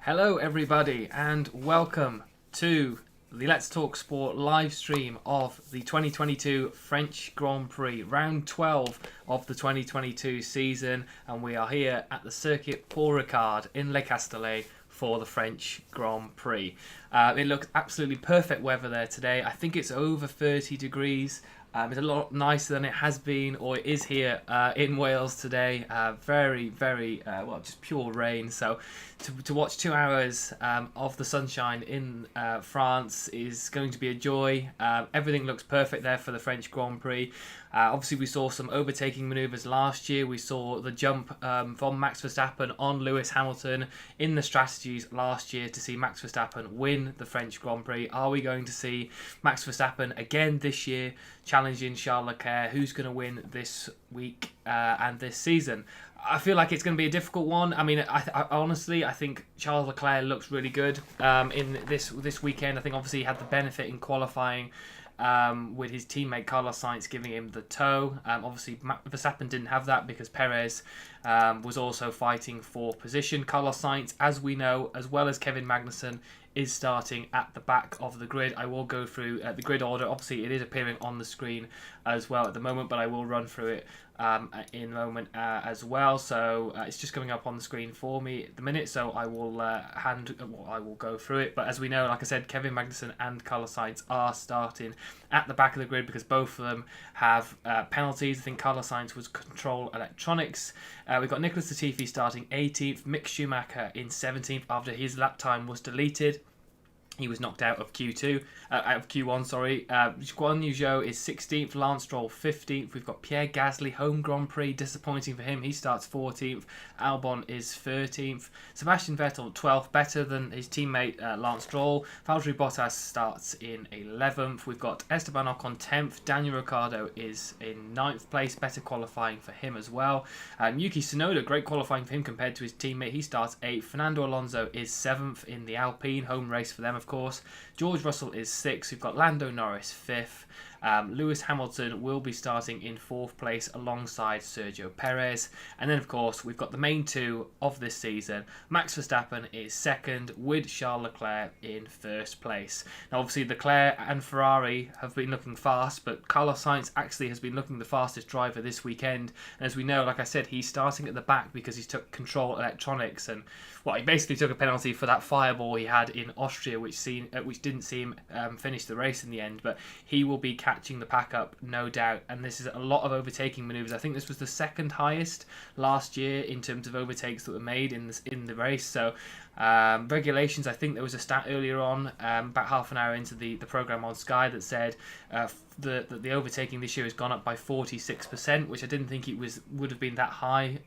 Hello everybody and welcome to the Let's Talk Sport live stream of the 2022 French Grand Prix, round 12 of the 2022 season, and we are here at the Circuit Paul Ricard in Le Castellet for the French Grand Prix. It looks absolutely perfect weather there today. I think it's over 30 degrees. It's a lot nicer than it has been, or it is here in Wales today. Very, just pure rain. So to watch 2 hours of the sunshine in France is going to be a joy. Everything looks perfect there for the French Grand Prix. Obviously, we saw some overtaking manoeuvres last year. We saw the jump from Max Verstappen on Lewis Hamilton in the strategies last year to see Max Verstappen win the French Grand Prix. Are we going to see Max Verstappen again this year challenging Charles Leclerc? Who's going to win this week and this season? I feel like it's going to be a difficult one. I mean, I honestly think Charles Leclerc looks really good in this weekend. I think obviously he had the benefit in qualifying with his teammate Carlos Sainz giving him the tow. Obviously, Verstappen didn't have that because Perez was also fighting for position. Carlos Sainz, as we know, as well as Kevin Magnussen, is starting at the back of the grid. I will go through the grid order. Obviously, it is appearing on the screen as well at the moment, but I will run through it in a moment as well. So it's just coming up on the screen for me at the minute. So I will I will go through it. But as we know, like I said, Kevin Magnussen and Carlos Sainz are starting at the back of the grid because both of them have penalties. I think Carlos Sainz was control electronics. We've got Nicholas Latifi starting 18th, Mick Schumacher in 17th after his lap time was deleted. He was knocked out of Q1, sorry. Guan Yu Zhou is 16th, Lance Stroll 15th. We've got Pierre Gasly, home Grand Prix, disappointing for him. He starts 14th. Albon is 13th. Sebastian Vettel 12th, better than his teammate Lance Stroll. Valtteri Bottas starts in 11th. We've got Esteban Ocon 10th. Daniel Ricciardo is in 9th place, better qualifying for him as well. Yuki Tsunoda, great qualifying for him compared to his teammate. He starts 8th. Fernando Alonso is 7th in the Alpine, home race for them, of course. George Russell is 6th. We've got Lando Norris 5th. Lewis Hamilton will be starting in 4th place alongside Sergio Perez. And then, of course, we've got the main two of this season. Max Verstappen is 2nd with Charles Leclerc in 1st place. Now, obviously, Leclerc and Ferrari have been looking fast, but Carlos Sainz actually has been looking the fastest driver this weekend. And as we know, like I said, he's starting at the back because he took control electronics and, well, he basically took a penalty for that fireball he had in Austria, which didn't see him finish the race in the end. But he will be catching the pack up, no doubt. And this is a lot of overtaking manoeuvres. I think this was the second highest last year in terms of overtakes that were made in the race. So regulations, I think there was a stat earlier on, about half an hour into the program on Sky, that said the overtaking this year has gone up by 46%, which I didn't think it would have been that high,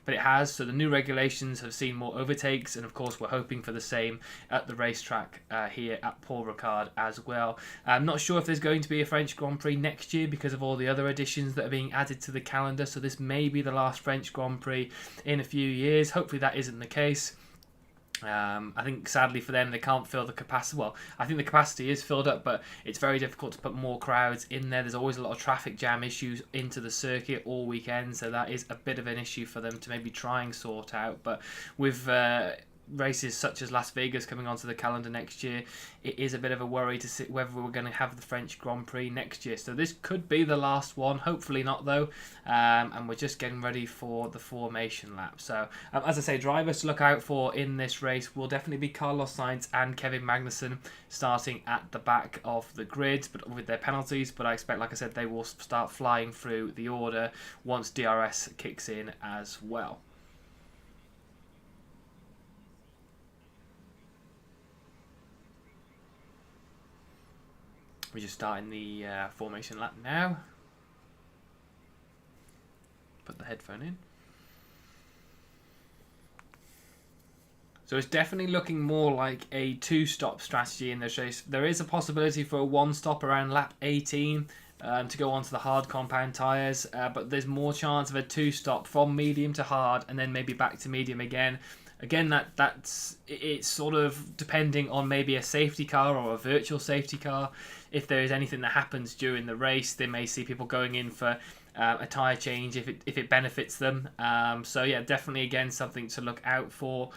but it has. So the new regulations have seen more overtakes, and of course we're hoping for the same at the racetrack here at Paul Ricard as well. I'm not sure if there's going to be a French Grand Prix next year because of all the other additions that are being added to the calendar, so this may be the last French Grand Prix in a few years. Hopefully that isn't the case. I think sadly for them they can't fill the capacity. Well, I think the capacity is filled up, but it's very difficult to put more crowds in there. There's always a lot of traffic jam issues into the circuit all weekend, so that is a bit of an issue for them to maybe try and sort out. But with races such as Las Vegas coming onto the calendar next year, it is a bit of a worry to see whether we're going to have the French Grand Prix next year. So this could be the last one, hopefully not though, and we're just getting ready for the formation lap. So as I say, drivers to look out for in this race will definitely be Carlos Sainz and Kevin Magnussen starting at the back of the grid, but with their penalties. But I expect, like I said, they will start flying through the order once DRS kicks in as well. We're just starting the formation lap now. Put the headphone in. So it's definitely looking more like a two-stop strategy in this race. There is a possibility for a one-stop around lap 18 to go onto the hard compound tyres, but there's more chance of a two-stop from medium to hard and then maybe back to medium again. Again, it's sort of depending on maybe a safety car or a virtual safety car. If there is anything that happens during the race, they may see people going in for a tyre change if it benefits them. So yeah, definitely again something to look out for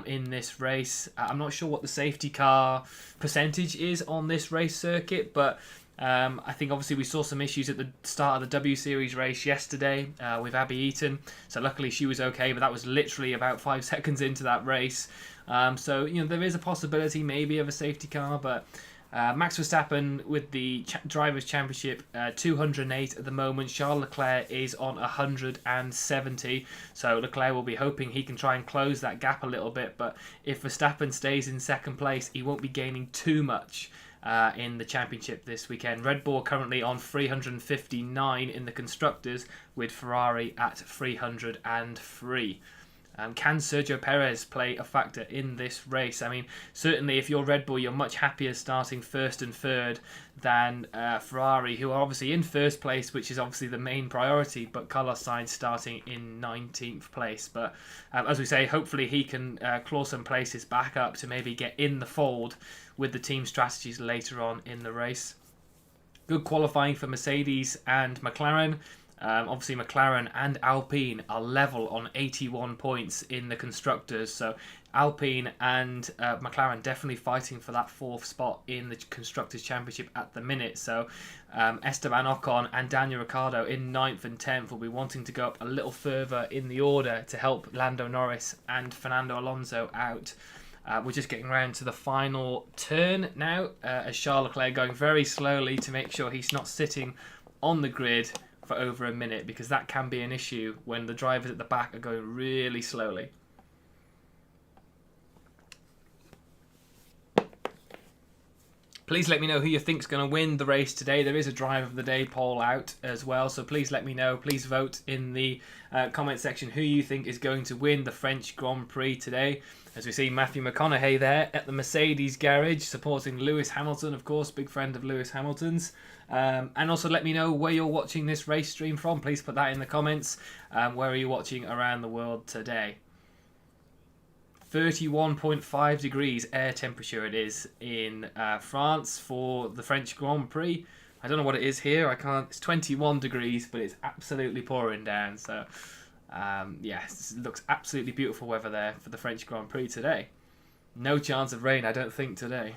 in this race. I'm not sure what the safety car percentage is on this race circuit, but I think obviously we saw some issues at the start of the W Series race yesterday with Abby Eaton. So luckily she was okay, but that was literally about 5 seconds into that race. So there is a possibility maybe of a safety car, but Max Verstappen with the Drivers' Championship 208 at the moment. Charles Leclerc is on 170. So Leclerc will be hoping he can try and close that gap a little bit. But if Verstappen stays in second place, he won't be gaining too much in the championship this weekend. Red Bull currently on 359 in the Constructors, with Ferrari at 303. Can Sergio Perez play a factor in this race? I mean, certainly if you're Red Bull, you're much happier starting first and third than Ferrari, who are obviously in first place, which is obviously the main priority, but Carlos Sainz starting in 19th place. But as we say, hopefully he can claw some places back up to maybe get in the fold with the team strategies later on in the race. Good qualifying for Mercedes and McLaren. Obviously, McLaren and Alpine are level on 81 points in the Constructors. So Alpine and McLaren definitely fighting for that 4th spot in the Constructors' Championship at the minute. So Esteban Ocon and Daniel Ricciardo in 9th and 10th will be wanting to go up a little further in the order to help Lando Norris and Fernando Alonso out. We're just getting around to the final turn now, as Charles Leclerc going very slowly to make sure he's not sitting on the grid for over a minute, because that can be an issue when the drivers at the back are going really slowly. Please let me know who you think's going to win the race today. There is a Driver of the Day poll out as well, so please let me know. Please vote in the comment section who you think is going to win the French Grand Prix today. As we see Matthew McConaughey there at the Mercedes garage supporting Lewis Hamilton, of course, big friend of Lewis Hamilton's. And also let me know where you're watching this race stream from. Please put that in the comments. Where are you watching around the world today? 31.5 degrees air temperature it is in France for the French Grand Prix. I don't know what it is here. It's 21 degrees, but it's absolutely pouring down. So, it looks absolutely beautiful weather there for the French Grand Prix today. No chance of rain, I don't think, today.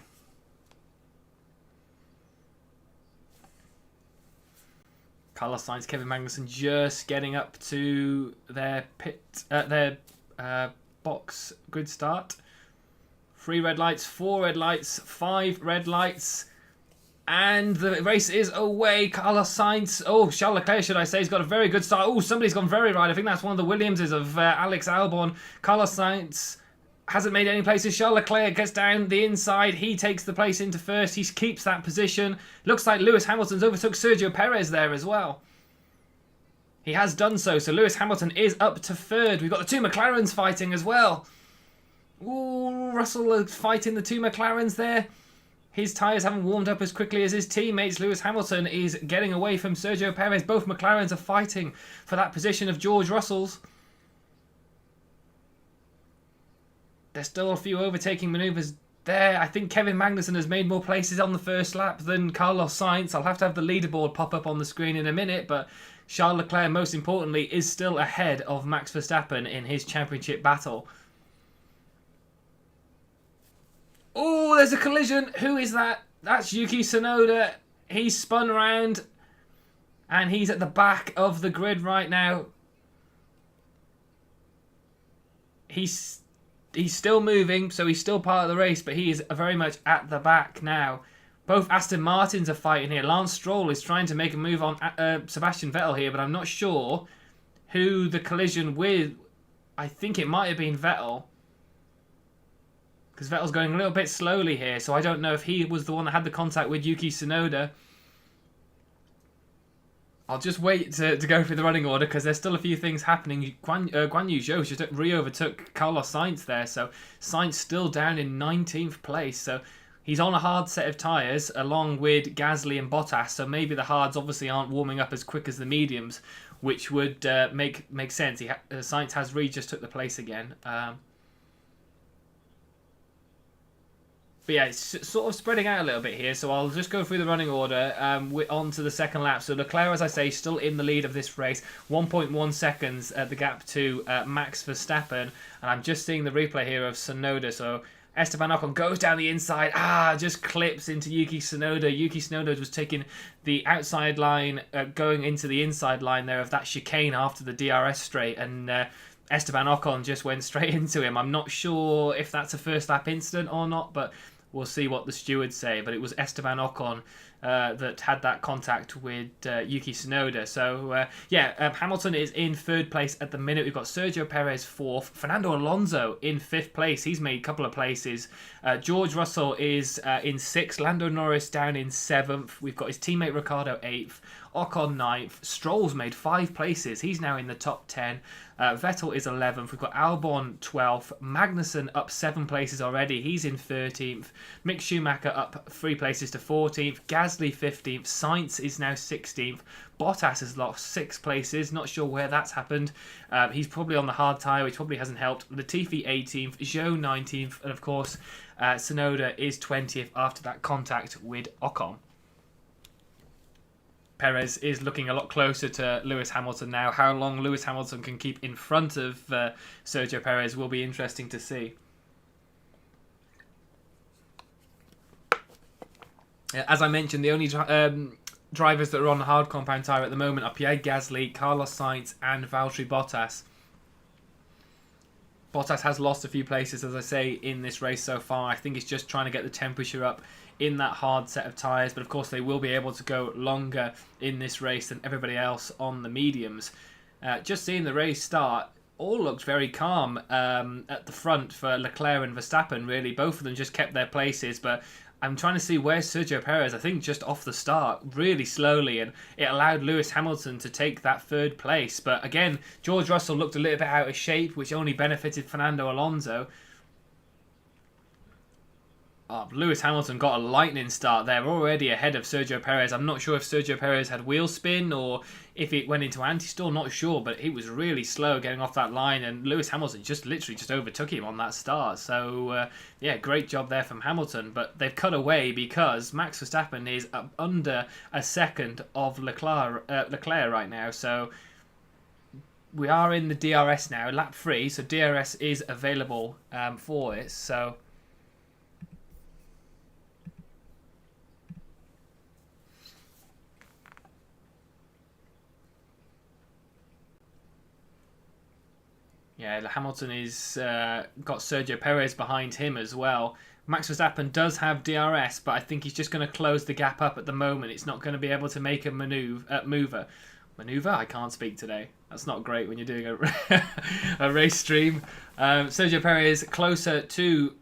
Carlos Sainz, Kevin Magnussen just getting up to their box grid start. 3 red lights, 4 red lights, 5 red lights, and the race is away. Carlos Sainz, Charles Leclerc, should I say, he's got a very good start. Somebody's gone very right. I think that's one of the Williamses of Alex Albon. Carlos Sainz hasn't made any places. Charles Leclerc gets down the inside. He takes the place into first. He keeps that position. Looks like Lewis Hamilton's overtook Sergio Perez there as well. He has done so. So Lewis Hamilton is up to third. We've got the 2 McLarens fighting as well. Russell fighting the 2 McLarens there. His tyres haven't warmed up as quickly as his teammates. Lewis Hamilton is getting away from Sergio Perez. Both McLarens are fighting for that position of George Russell's. There's still a few overtaking manoeuvres there. I think Kevin Magnussen has made more places on the first lap than Carlos Sainz. I'll have to have the leaderboard pop up on the screen in a minute, but Charles Leclerc, most importantly, is still ahead of Max Verstappen in his championship battle. There's a collision. Who is that? That's Yuki Tsunoda. He's spun around and he's at the back of the grid right now. He's still moving, so he's still part of the race, but he is very much at the back now. Both Aston Martins are fighting here. Lance Stroll is trying to make a move on Sebastian Vettel here, but I'm not sure who the collision with. I think it might have been Vettel, because Vettel's going a little bit slowly here, so I don't know if he was the one that had the contact with Yuki Tsunoda. I'll just wait to go through the running order, because there's still a few things happening. Guan Yu Zhou just re-overtook Carlos Sainz there, so Sainz still down in 19th place. So he's on a hard set of tyres, along with Gasly and Bottas, so maybe the hards obviously aren't warming up as quick as the mediums, which would make sense. Sainz has just took the place again. But yeah, it's sort of spreading out a little bit here, so I'll just go through the running order. We're on to the second lap. So Leclerc, as I say, still in the lead of this race. 1.1 seconds at the gap to Max Verstappen. And I'm just seeing the replay here of Tsunoda. So Esteban Ocon goes down the inside. Just clips into Yuki Tsunoda. Yuki Tsunoda was taking the outside line, going into the inside line there of that chicane after the DRS straight. And Esteban Ocon just went straight into him. I'm not sure if that's a first lap incident or not, but we'll see what the stewards say. But it was Esteban Ocon that had that contact with Yuki Tsunoda. So, Hamilton is in third place at the minute. We've got Sergio Perez fourth. Fernando Alonso in fifth place. He's made a couple of places. George Russell is in sixth. Lando Norris down in seventh. We've got his teammate Ricciardo eighth. Ocon ninth. Stroll's made 5 places. He's now in the top 10. Vettel is 11th. We've got Albon 12th. Magnussen up 7 places already. He's in 13th. Mick Schumacher up 3 places to 14th. Gasly 15th. Sainz is now 16th. Bottas has lost 6 places. Not sure where that's happened. He's probably on the hard tyre, which probably hasn't helped. Latifi 18th. Zhou 19th. And of course, Tsunoda is 20th after that contact with Ocon. Perez is looking a lot closer to Lewis Hamilton now. How long Lewis Hamilton can keep in front of Sergio Perez will be interesting to see. As I mentioned, the only drivers that are on the hard compound tyre at the moment are Pierre Gasly, Carlos Sainz and Valtteri Bottas. Bottas has lost a few places, as I say, in this race so far. I think he's just trying to get the temperature up in that hard set of tyres. But of course, they will be able to go longer in this race than everybody else on the mediums. Just seeing the race start, all looked very calm at the front for Leclerc and Verstappen, really. Both of them just kept their places, but I'm trying to see where's Sergio Perez. I think just off the start, really slowly, and it allowed Lewis Hamilton to take that third place. But again, George Russell looked a little bit out of shape, which only benefited Fernando Alonso. Lewis Hamilton got a lightning start there, already ahead of Sergio Perez. I'm not sure if Sergio Perez had wheel spin or if it went into anti-stall, not sure, but he was really slow getting off that line, and Lewis Hamilton literally just overtook him on that start. So, great job there from Hamilton, but they've cut away because Max Verstappen is up under a second of Leclerc right now, so we are in the DRS now, lap 3, so DRS is available for it, so yeah, Hamilton is got Sergio Perez behind him as well. Max Verstappen does have DRS, but I think he's just going to close the gap up at the moment. It's not going to be able to make a maneuver. I can't speak today. That's not great when you're doing a race stream. Sergio Perez closer to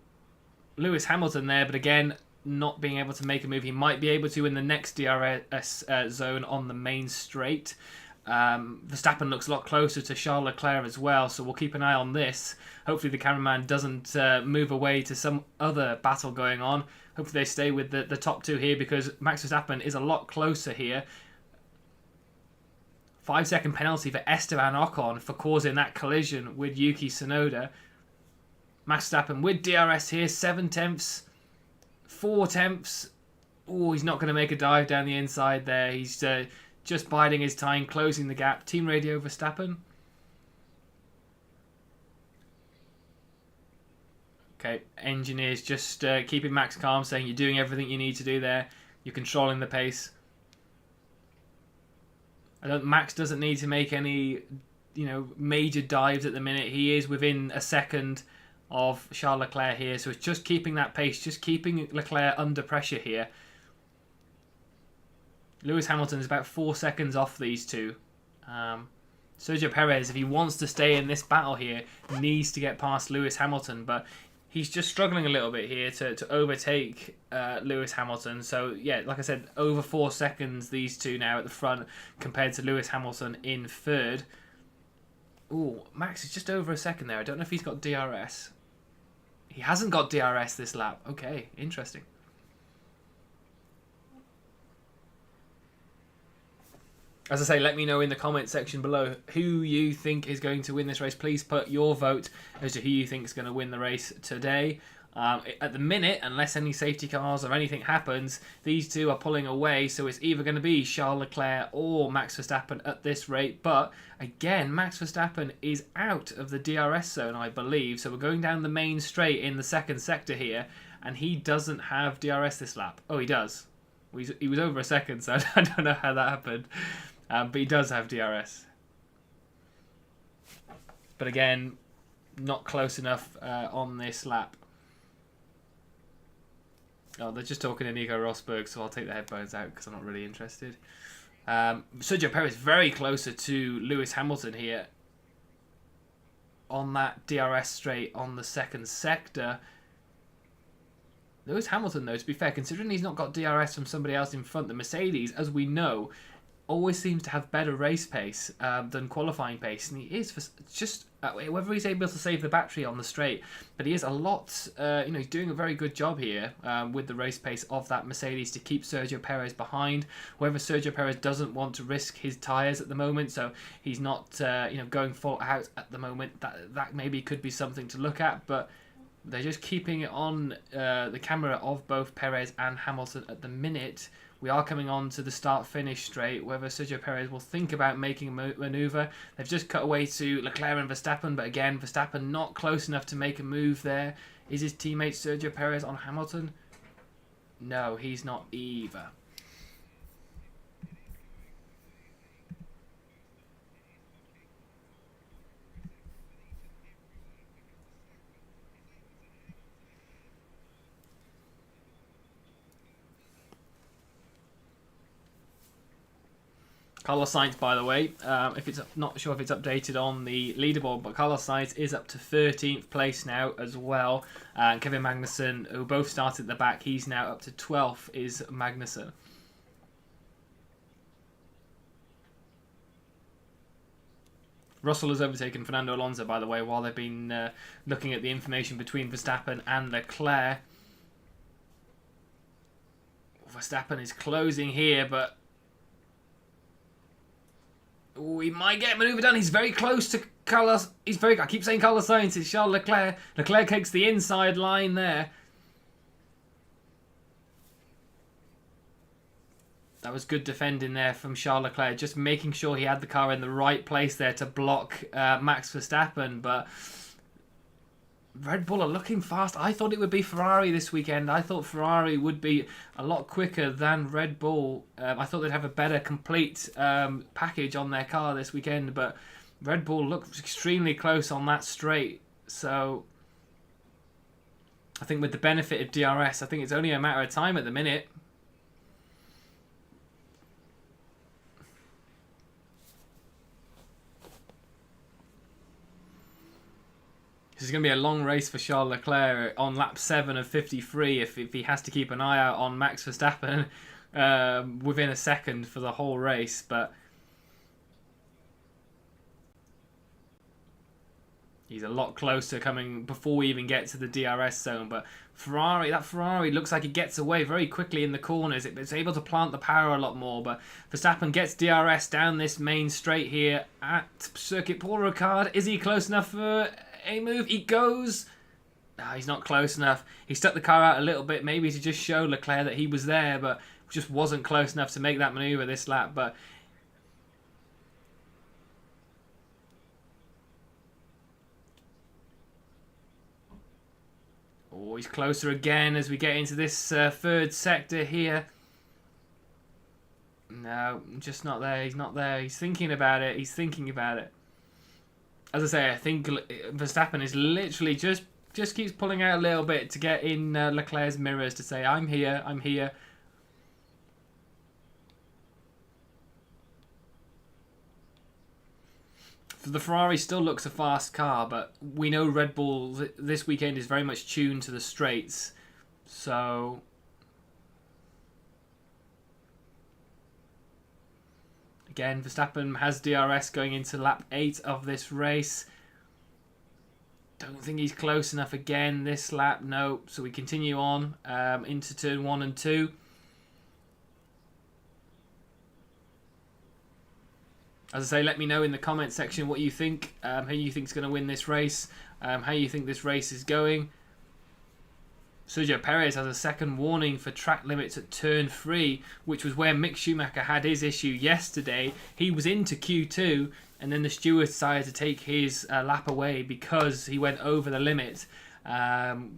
Lewis Hamilton there, but again, not being able to make a move. He might be able to in the next DRS zone on the main straight. Verstappen looks a lot closer to Charles Leclerc as well, so we'll keep an eye on this. Hopefully the cameraman doesn't move away to some other battle going on. Hopefully they stay with the top 2 here, because Max Verstappen is a lot closer here. 5-second penalty for Esteban Ocon for causing that collision with Yuki Tsunoda. Max Verstappen with DRS here, 7 tenths, 4 tenths. Oh, he's not going to make a dive down the inside there. He's just biding his time, closing the gap. Team radio Verstappen. Okay, engineers just keeping Max calm, saying you're doing everything you need to do there. You're controlling the pace. Max doesn't need to make any, major dives at the minute. He is within a second of Charles Leclerc here, so it's just keeping that pace, just keeping Leclerc under pressure here. Lewis Hamilton is about 4 seconds off these two. Sergio Perez, if he wants to stay in this battle here, needs to get past Lewis Hamilton, but he's just struggling a little bit here to overtake Lewis Hamilton. So, yeah, like I said, over 4 seconds, these two now at the front, compared to Lewis Hamilton in third. Ooh, Max is just over a second there. I don't know if he's got DRS. He hasn't got DRS this lap. Okay, interesting. As I say, let me know in the comment section below who you think is going to win this race. Please put your vote as to who you think is going to win the race today. At the minute, unless any safety cars or anything happens, these two are pulling away, so it's either going to be Charles Leclerc or Max Verstappen at this rate. But again, Max Verstappen is out of the DRS zone, I believe, so we're going down the main straight in the second sector here, and he doesn't have DRS this lap. Oh, he does. He was over a second, so I don't know how that happened, but he does have DRS. But again, not close enough on this lap. Oh, they're just talking to Nico Rosberg, so I'll take the headphones out because I'm not really interested. Sergio Perez very closer to Lewis Hamilton here on that DRS straight on the second sector. Lewis Hamilton, though, to be fair, considering he's not got DRS from somebody else in front, the Mercedes, as we know, always seems to have better race pace than qualifying pace, and he is just whether he's able to save the battery on the straight, but he is a lot. He's doing a very good job here with the race pace of that Mercedes to keep Sergio Perez behind. Whether Sergio Perez doesn't want to risk his tyres at the moment, so he's not going full out at the moment. That maybe could be something to look at, but they're just keeping it on the camera of both Perez and Hamilton at the minute. We are coming on to the start-finish straight, whether Sergio Perez will think about making a manoeuvre. They've just cut away to Leclerc and Verstappen, but again, Verstappen not close enough to make a move there. Is his teammate Sergio Perez on Hamilton? No, he's not either. Carlos Sainz, by the way, if it's not sure if it's updated on the leaderboard, but Carlos Sainz is up to 13th place now as well. And Kevin Magnussen, who both started at the back, he's now up to 12th, is Magnussen. Russell has overtaken Fernando Alonso, by the way, while they've been looking at the information between Verstappen and Leclerc. Verstappen is closing here, but we might get a manoeuvre done. He's very close to Carlos. I keep saying Carlos Sainz. It's Charles Leclerc. Leclerc takes the inside line there. That was good defending there from Charles Leclerc. Just making sure he had the car in the right place there to block Max Verstappen. But Red Bull are looking fast. I thought it would be Ferrari this weekend. I thought Ferrari would be a lot quicker than Red Bull. I thought they'd have a better complete package on their car this weekend, but Red Bull looked extremely close on that straight. So I think with the benefit of DRS, I think it's only a matter of time at the minute. This is going to be a long race for Charles Leclerc on lap 7 of 53 if he has to keep an eye out on Max Verstappen within a second for the whole race. But he's a lot closer coming before we even get to the DRS zone. But that Ferrari looks like it gets away very quickly in the corners. It's able to plant the power a lot more. But Verstappen gets DRS down this main straight here at Circuit Paul Ricard. Is he close enough for a move? He goes. He's not close enough. He stuck the car out a little bit, maybe to just show Leclerc that he was there, but just wasn't close enough to make that manoeuvre this lap. But oh, he's closer again as we get into this third sector here. No, just not there. He's not there. He's thinking about it. He's thinking about it. As I say, I think Verstappen is literally just keeps pulling out a little bit to get in Leclerc's mirrors to say, I'm here, I'm here. The Ferrari still looks a fast car, but we know Red Bull this weekend is very much tuned to the straights. So again, Verstappen has DRS going into lap 8 of this race. Don't think he's close enough again this lap. No. So we continue on into turn 1 and 2. As I say, let me know in the comment section what you think. Who you think is going to win this race. How you think this race is going. Sergio Perez has a second warning for track limits at turn 3, which was where Mick Schumacher had his issue yesterday. He was into Q2, and then the steward decided to take his lap away because he went over the limit.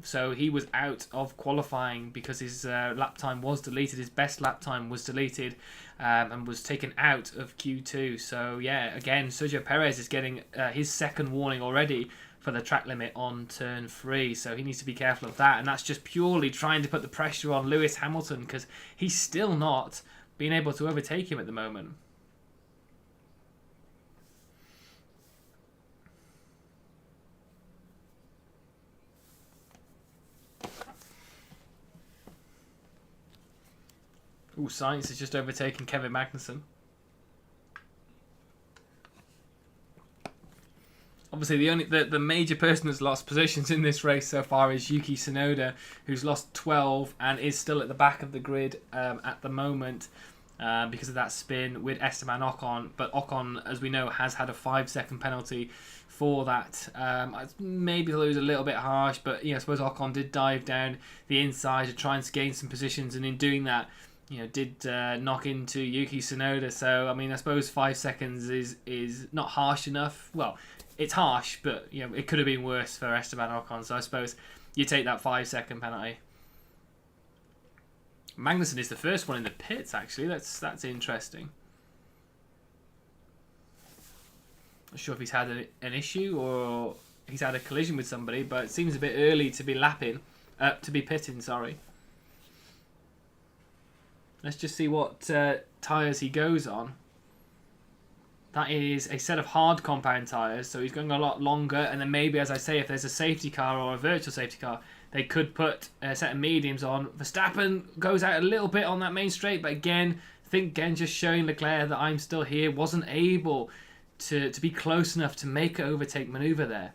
So he was out of qualifying because his lap time was deleted. His best lap time was deleted and was taken out of Q2. So yeah, again, Sergio Perez is getting his second warning already for the track limit on turn 3. So he needs to be careful of that. And that's just purely trying to put the pressure on Lewis Hamilton because he's still not being able to overtake him at the moment. Ooh, Sainz has just overtaken Kevin Magnussen. Obviously, the major person that's lost positions in this race so far is Yuki Tsunoda, who's lost 12 and is still at the back of the grid at the moment because of that spin with Esteban Ocon. But Ocon, as we know, has had a 5-second penalty for that. Maybe it was a little bit harsh, but I suppose Ocon did dive down the inside to try and gain some positions, and in doing that, did knock into Yuki Tsunoda. So, I mean, I suppose 5 seconds is not harsh enough. Well, it's harsh, but it could have been worse for Esteban Ocon. So I suppose you take that 5-second penalty. Magnussen is the first one in the pits, actually. That's interesting. Not sure if he's had an issue or he's had a collision with somebody, but it seems a bit early to be pitting. Sorry. Let's just see what tyres he goes on. That is a set of hard compound tyres, so he's going a lot longer. And then maybe, as I say, if there's a safety car or a virtual safety car, they could put a set of mediums on. Verstappen goes out a little bit on that main straight, but again, just showing Leclerc that I'm still here, wasn't able to be close enough to make an overtake manoeuvre there.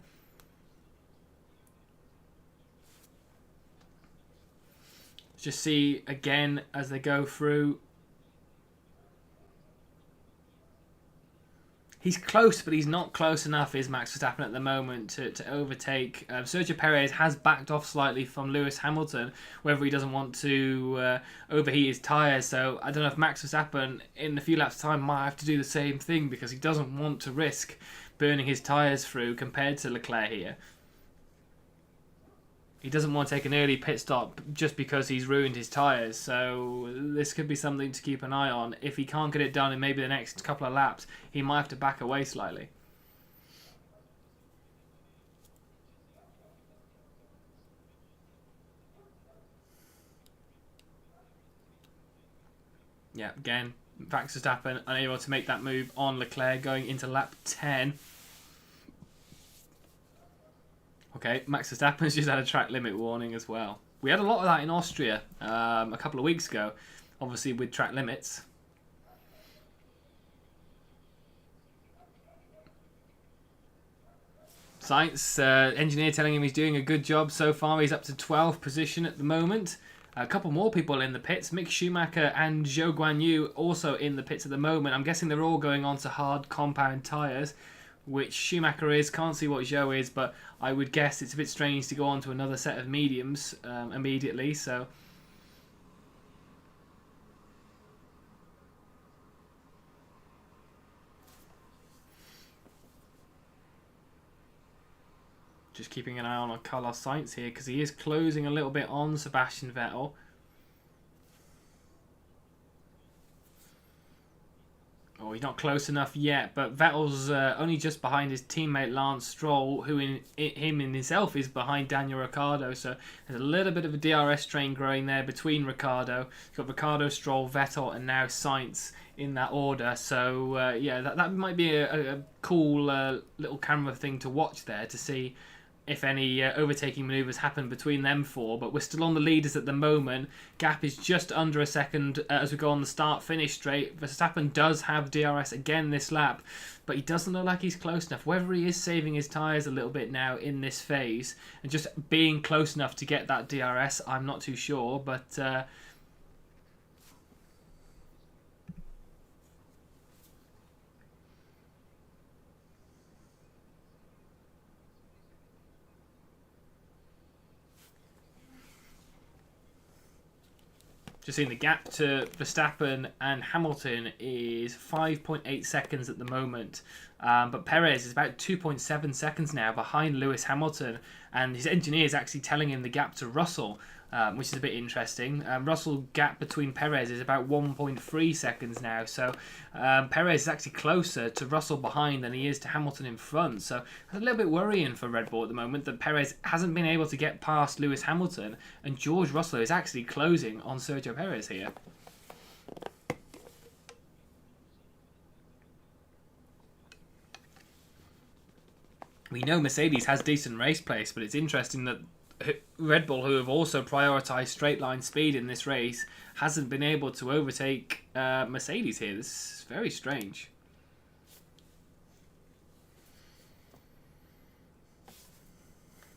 Just see again as they go through. He's close, but he's not close enough, is Max Verstappen at the moment, to overtake. Sergio Perez has backed off slightly from Lewis Hamilton, whether he doesn't want to overheat his tyres. So I don't know if Max Verstappen, in a few laps' time, might have to do the same thing because he doesn't want to risk burning his tyres through compared to Leclerc here. He doesn't want to take an early pit stop just because he's ruined his tyres. So this could be something to keep an eye on. If he can't get it done in maybe the next couple of laps, he might have to back away slightly. Yeah, again, Max Verstappen unable to make that move on Leclerc going into lap 10. Okay, Max Verstappen's just had a track limit warning as well. We had a lot of that in Austria a couple of weeks ago, obviously with track limits. Sainz, engineer telling him he's doing a good job so far. He's up to 12th position at the moment. A couple more people in the pits. Mick Schumacher and Zhou Guanyu also in the pits at the moment. I'm guessing they're all going on to hard compound tyres, which Schumacher is. Can't see what Zhou is, but I would guess it's a bit strange to go on to another set of mediums immediately. So just keeping an eye on Carlos Sainz here because he is closing a little bit on Sebastian Vettel. Oh, he's not close enough yet, but Vettel's only just behind his teammate Lance Stroll, who in himself is behind Daniel Ricciardo. So there's a little bit of a DRS train growing there between Ricciardo. You've got Ricciardo, Stroll, Vettel, and now Sainz in that order. So yeah, that might be a cool little camera thing to watch there to see if any overtaking manoeuvres happen between them four. But we're still on the leaders at the moment. Gap is just under a second as we go on the start-finish straight. Verstappen does have DRS again this lap, but he doesn't look like he's close enough. Whether he is saving his tyres a little bit now in this phase and just being close enough to get that DRS, I'm not too sure. But Just seeing the gap to Verstappen and Hamilton is 5.8 seconds at the moment. But Perez is about 2.7 seconds now behind Lewis Hamilton. And his engineer is actually telling him the gap to Russell, which is a bit interesting. Russell gap between Perez is about 1.3 seconds now. So Perez is actually closer to Russell behind than he is to Hamilton in front. So it's a little bit worrying for Red Bull at the moment that Perez hasn't been able to get past Lewis Hamilton. And George Russell is actually closing on Sergio Perez here. We know Mercedes has decent race pace, but it's interesting that Red Bull, who have also prioritised straight line speed in this race, hasn't been able to overtake Mercedes here. This is very strange.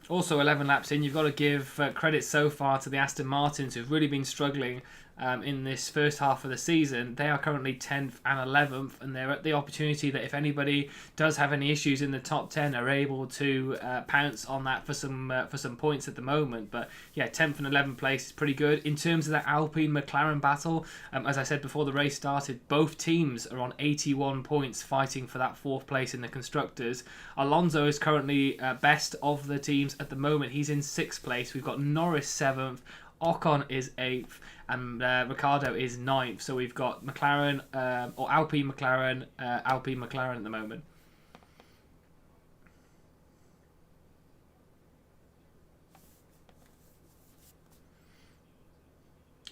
Also, 11 laps in, you've got to give credit so far to the Aston Martins, who've really been struggling in this first half of the season. They are currently 10th and 11th, and they're at the opportunity that if anybody does have any issues in the top 10, are able to pounce on that for some points at the moment. But yeah, 10th and 11th place is pretty good. In terms of that Alpine-McLaren battle, as I said before the race started, both teams are on 81 points fighting for that 4th place in the Constructors. Alonso is currently best of the teams at the moment. He's in 6th place. We've got Norris 7th, Ocon is 8th, and Ricciardo is 9th. So we've got McLaren, or Alpine McLaren at the moment.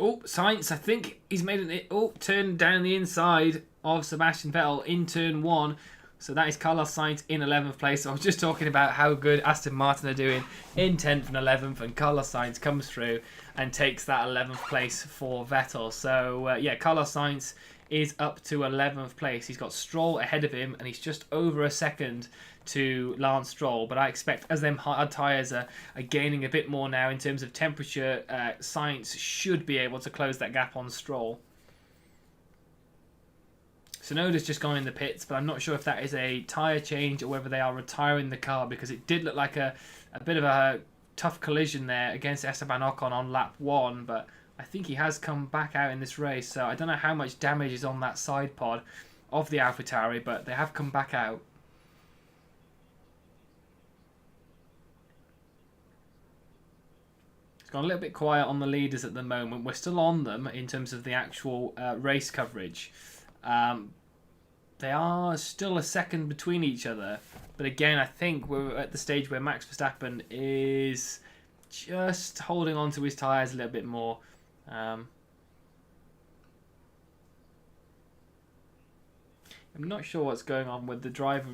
Oh, Sainz, I think he's made it. Oh, turned down the inside of Sebastian Vettel in turn 1. So that is Carlos Sainz in 11th place. So I was just talking about how good Aston Martin are doing in 10th and 11th. And Carlos Sainz comes through and takes that 11th place for Vettel. So, yeah, Carlos Sainz is up to 11th place. He's got Stroll ahead of him, and he's just over a second to Lance Stroll. But I expect as them hard tyres are gaining a bit more now in terms of temperature, Sainz should be able to close that gap on Stroll. Tsunoda's just gone in the pits, but I'm not sure if that is a tyre change or whether they are retiring the car, because it did look like a bit of a tough collision there against Esteban Ocon on lap 1, but I think he has come back out in this race, so I don't know how much damage is on that side pod of the AlphaTauri, but they have come back out. It's gone a little bit quiet on the leaders at the moment. We're still on them in terms of the actual race coverage. They are still a second between each other. But again, I think we're at the stage where Max Verstappen is just holding on to his tyres a little bit more. I'm not sure what's going on with the driver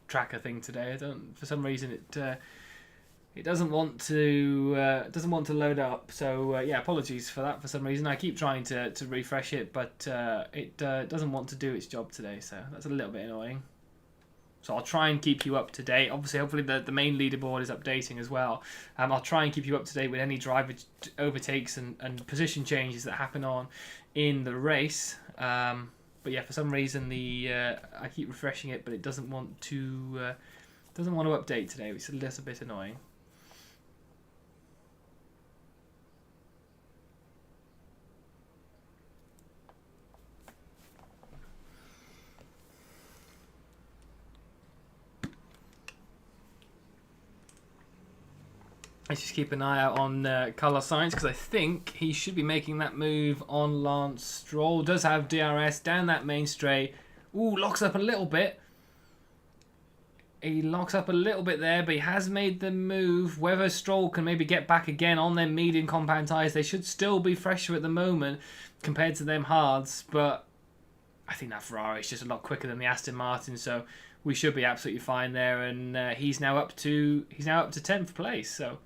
tracker thing today. For some reason it doesn't want to load up. So yeah, apologies for that. For some reason, I keep trying to refresh it, but it doesn't want to do its job today. So that's a little bit annoying. So I'll try and keep you up to date. Obviously, hopefully the main leaderboard is updating as well. I'll try and keep you up to date with any driver overtakes and position changes that happen on in the race. But yeah, for some reason I keep refreshing it, but it doesn't want to update today, which is a little bit annoying. Let's just keep an eye out on Carlos Sainz, because I think he should be making that move on Lance Stroll. Does have DRS down that main straight. Ooh, locks up a little bit. He locks up a little bit there, but he has made the move. Whether Stroll can maybe get back again on their medium compound tyres, they should still be fresher at the moment compared to them hards. But I think that Ferrari is just a lot quicker than the Aston Martin, so we should be absolutely fine there. And he's now up to 10th place. So.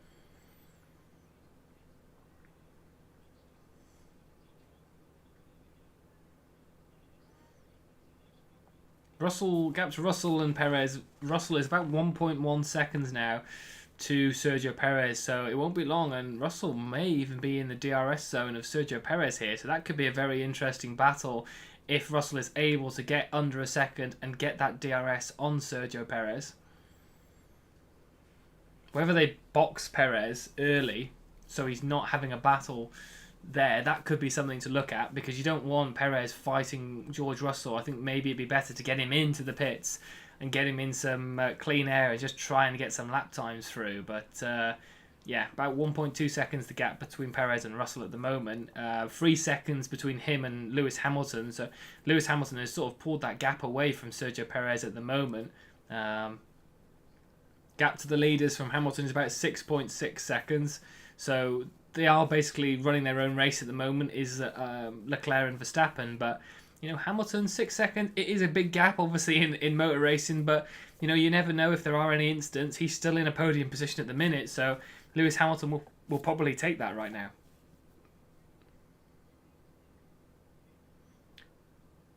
Gap to Russell and Perez. Russell is about 1.1 seconds now to Sergio Perez, so it won't be long, and Russell may even be in the DRS zone of Sergio Perez here, so that could be a very interesting battle if Russell is able to get under a second and get that DRS on Sergio Perez. Whether they box Perez early so he's not having a battle there. That could be something to look at, because you don't want Perez fighting George Russell. I think maybe it'd be better to get him into the pits and get him in some clean air and just try and get some lap times through. But yeah, about 1.2 seconds the gap between Perez and Russell at the moment. 3 seconds between him and Lewis Hamilton. So Lewis Hamilton has sort of pulled that gap away from Sergio Perez at the moment. Gap to the leaders from Hamilton is about 6.6 seconds. So they are basically running their own race at the moment, is Leclerc and Verstappen. But, you know, Hamilton, 6 seconds, it is a big gap, obviously, in motor racing. But, you know, you never know if there are any incidents. He's still in a podium position at the minute. So Lewis Hamilton will probably take that right now.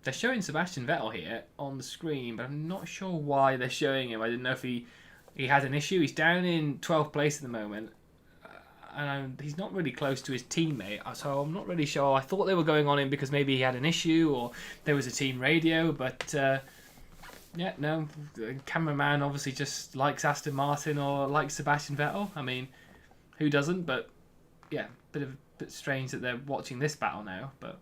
They're showing Sebastian Vettel here on the screen, but I'm not sure why they're showing him. I didn't know if he had an issue. He's down in 12th place at the moment. And he's not really close to his teammate, so I'm not really sure. I thought they were going on him because maybe he had an issue or there was a team radio, but yeah, no. The cameraman obviously just likes Aston Martin or likes Sebastian Vettel. I mean, who doesn't? But yeah, bit strange that they're watching this battle now. But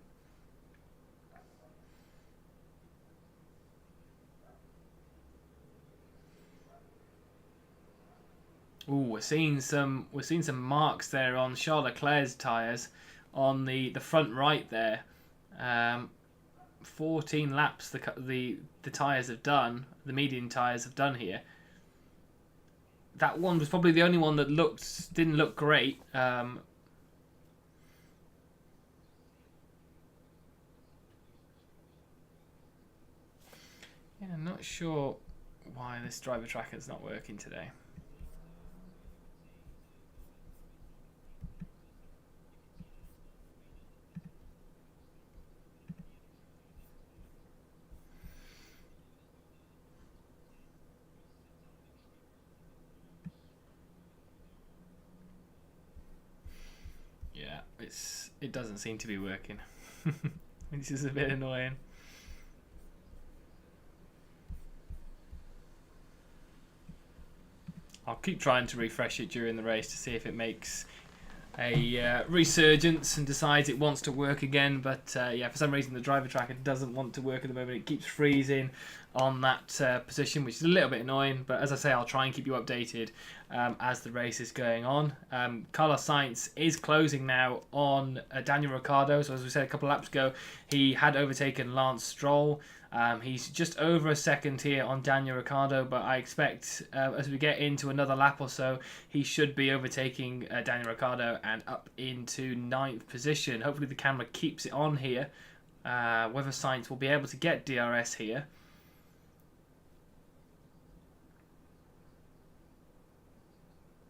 ooh, we're seeing some marks there on Charles Leclerc's tyres on the front right there. 14 laps the tyres have done, the medium tyres have done here. That one was probably the only one that didn't look great. Yeah, I'm not sure why this driver tracker's not working today. Yeah, it doesn't seem to be working. Which is a bit annoying. I'll keep trying to refresh it during the race to see if it makes a resurgence and decides it wants to work again. But yeah, for some reason the driver tracker doesn't want to work at the moment. It keeps freezing on that position, which is a little bit annoying. But as I say, I'll try and keep you updated as the race is going on. Carlos Sainz is closing now on Daniel Ricciardo. So as we said a couple of laps ago, he had overtaken Lance Stroll. He's just over a second here on Daniel Ricciardo, but I expect as we get into another lap or so, he should be overtaking Daniel Ricciardo and up into 9th position. Hopefully the camera keeps it on here. Whether Sainz will be able to get DRS here.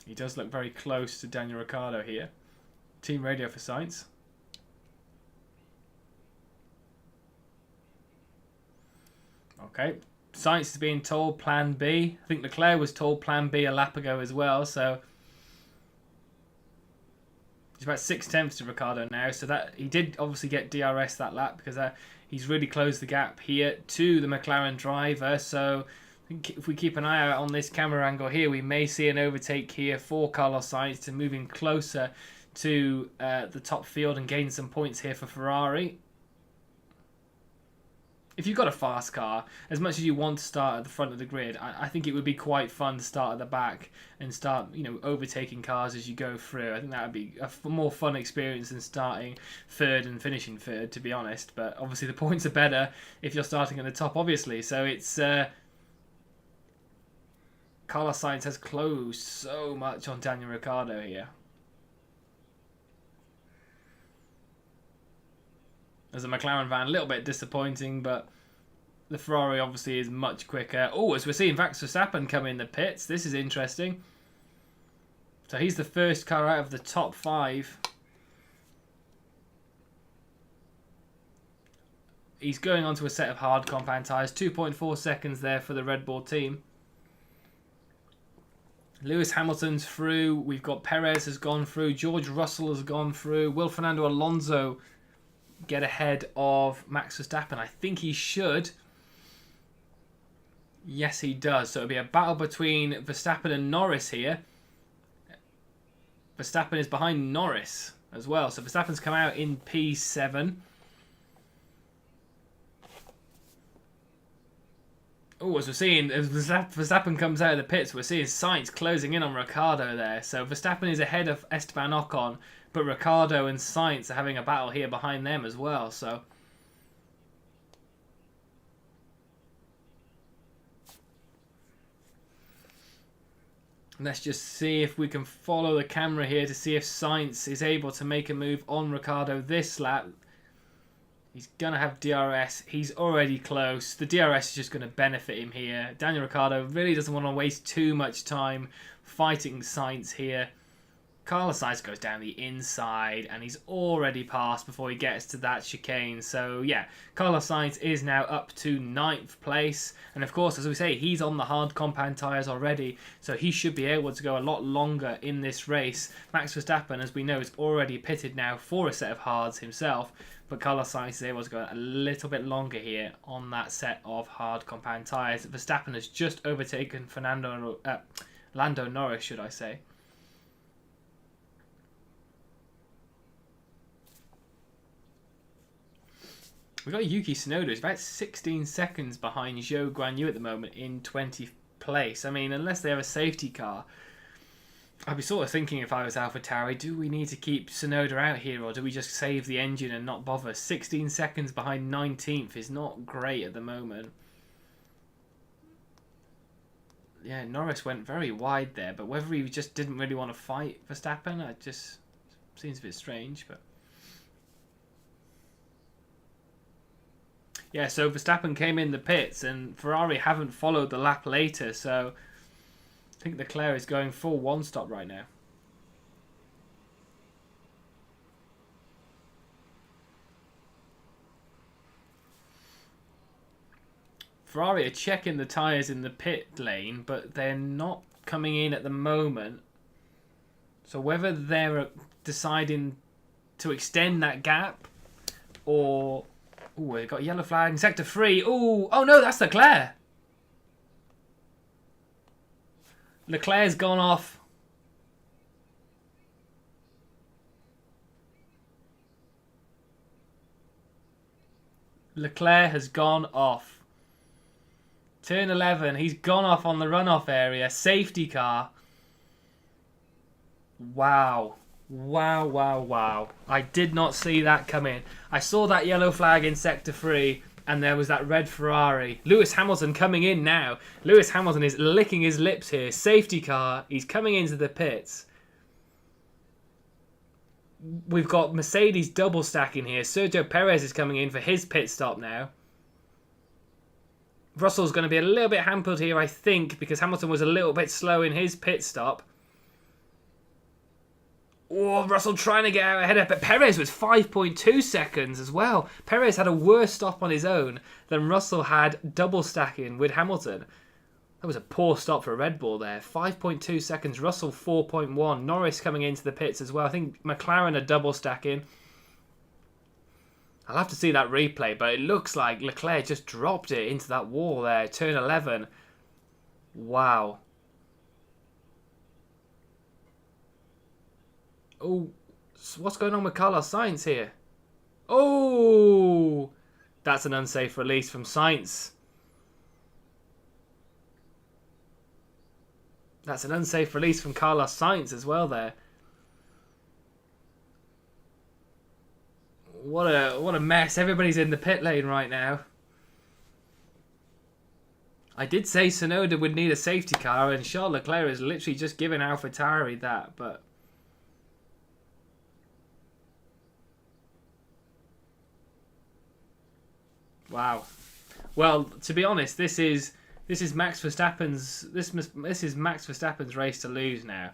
He does look very close to Daniel Ricciardo here. Team radio for Sainz. Okay, Sainz is being told Plan B. I think Leclerc was told Plan B a lap ago as well, so he's about 6/10 to Ricciardo now. So that he did obviously get DRS that lap because he's really closed the gap here to the McLaren driver. So if we keep an eye out on this camera angle here, we may see an overtake here for Carlos Sainz to moving closer to the top field and gain some points here for Ferrari. If you've got a fast car, as much as you want to start at the front of the grid, I think it would be quite fun to start at the back and start, you know, overtaking cars as you go through. I think that would be a more fun experience than starting third and finishing third, to be honest. But obviously the points are better if you're starting at the top, obviously. So it's Carlos Sainz has closed so much on Daniel Ricciardo here. As a McLaren fan, a little bit disappointing, but the Ferrari obviously is much quicker. Oh, as we're seeing Max Verstappen come in the pits. This is interesting. So he's the first car out of the top 5. He's going onto a set of hard compound tyres. 2.4 seconds there for the Red Bull team. Lewis Hamilton's through. We've got Perez has gone through. George Russell has gone through. Will Fernando Alonso get ahead of Max Verstappen? I think he should. Yes, he does. So it'll be a battle between Verstappen and Norris here. Verstappen is behind Norris as well. So Verstappen's come out in P7. Oh, as we're seeing, as Verstappen comes out of the pits, we're seeing Sainz closing in on Ricciardo there. So Verstappen is ahead of Esteban Ocon, but Ricciardo and Sainz are having a battle here behind them as well. So let's just see if we can follow the camera here to see if Sainz is able to make a move on Ricciardo this lap. He's going to have DRS. He's already close. The DRS is just going to benefit him here. Daniel Ricciardo really doesn't want to waste too much time fighting Sainz here. Carlos Sainz goes down the inside and he's already passed before he gets to that chicane. So yeah, Carlos Sainz is now up to 9th place. And of course, as we say, he's on the hard compound tyres already. So he should be able to go a lot longer in this race. Max Verstappen, as we know, is already pitted now for a set of hards himself. But Carlos Sainz is able to go a little bit longer here on that set of hard compound tyres. Verstappen has just overtaken Lando Norris, should I say. We've got Yuki Tsunoda, who's about 16 seconds behind Zhou Guanyu at the moment in 20th place. I mean, unless they have a safety car, I'd be sort of thinking if I was AlphaTauri, do we need to keep Tsunoda out here or do we just save the engine and not bother? 16 seconds behind 19th is not great at the moment. Yeah, Norris went very wide there, but whether he just didn't really want to fight Verstappen, it just seems a bit strange, but... Yeah, so Verstappen came in the pits and Ferrari haven't followed the lap later, so I think Leclerc is going full one-stop right now. Ferrari are checking the tyres in the pit lane, but they're not coming in at the moment. So whether they're deciding to extend that gap or... Ooh, we got a yellow flag in sector 3. Ooh, oh no, that's Leclerc. Leclerc's gone off. Leclerc has gone off. Turn 11, he's gone off on the runoff area. Safety car. Wow. Wow, wow, wow. I did not see that come in. I saw that yellow flag in sector 3 and there was that red Ferrari. Lewis Hamilton coming in now. Lewis Hamilton is licking his lips here. Safety car. He's coming into the pits. We've got Mercedes double stacking here. Sergio Perez is coming in for his pit stop now. Russell's going to be a little bit hampered here, I think, because Hamilton was a little bit slow in his pit stop. Oh, Russell trying to get out ahead of it. But Perez was 5.2 seconds as well. Perez had a worse stop on his own than Russell had double stacking with Hamilton. That was a poor stop for Red Bull there. 5.2 seconds. Russell 4.1. Norris coming into the pits as well. I think McLaren are double stacking. I'll have to see that replay, but it looks like Leclerc just dropped it into that wall there. Turn 11. Wow. Oh, what's going on with Carlos Sainz here? Oh, that's an unsafe release from Sainz. That's an unsafe release from Carlos Sainz as well there. What a mess. Everybody's in the pit lane right now. I did say Tsunoda would need a safety car and Charles Leclerc is literally just giving AlphaTauri that, but... Wow. Well, to be honest, this is Max Verstappen's this is Max Verstappen's race to lose now,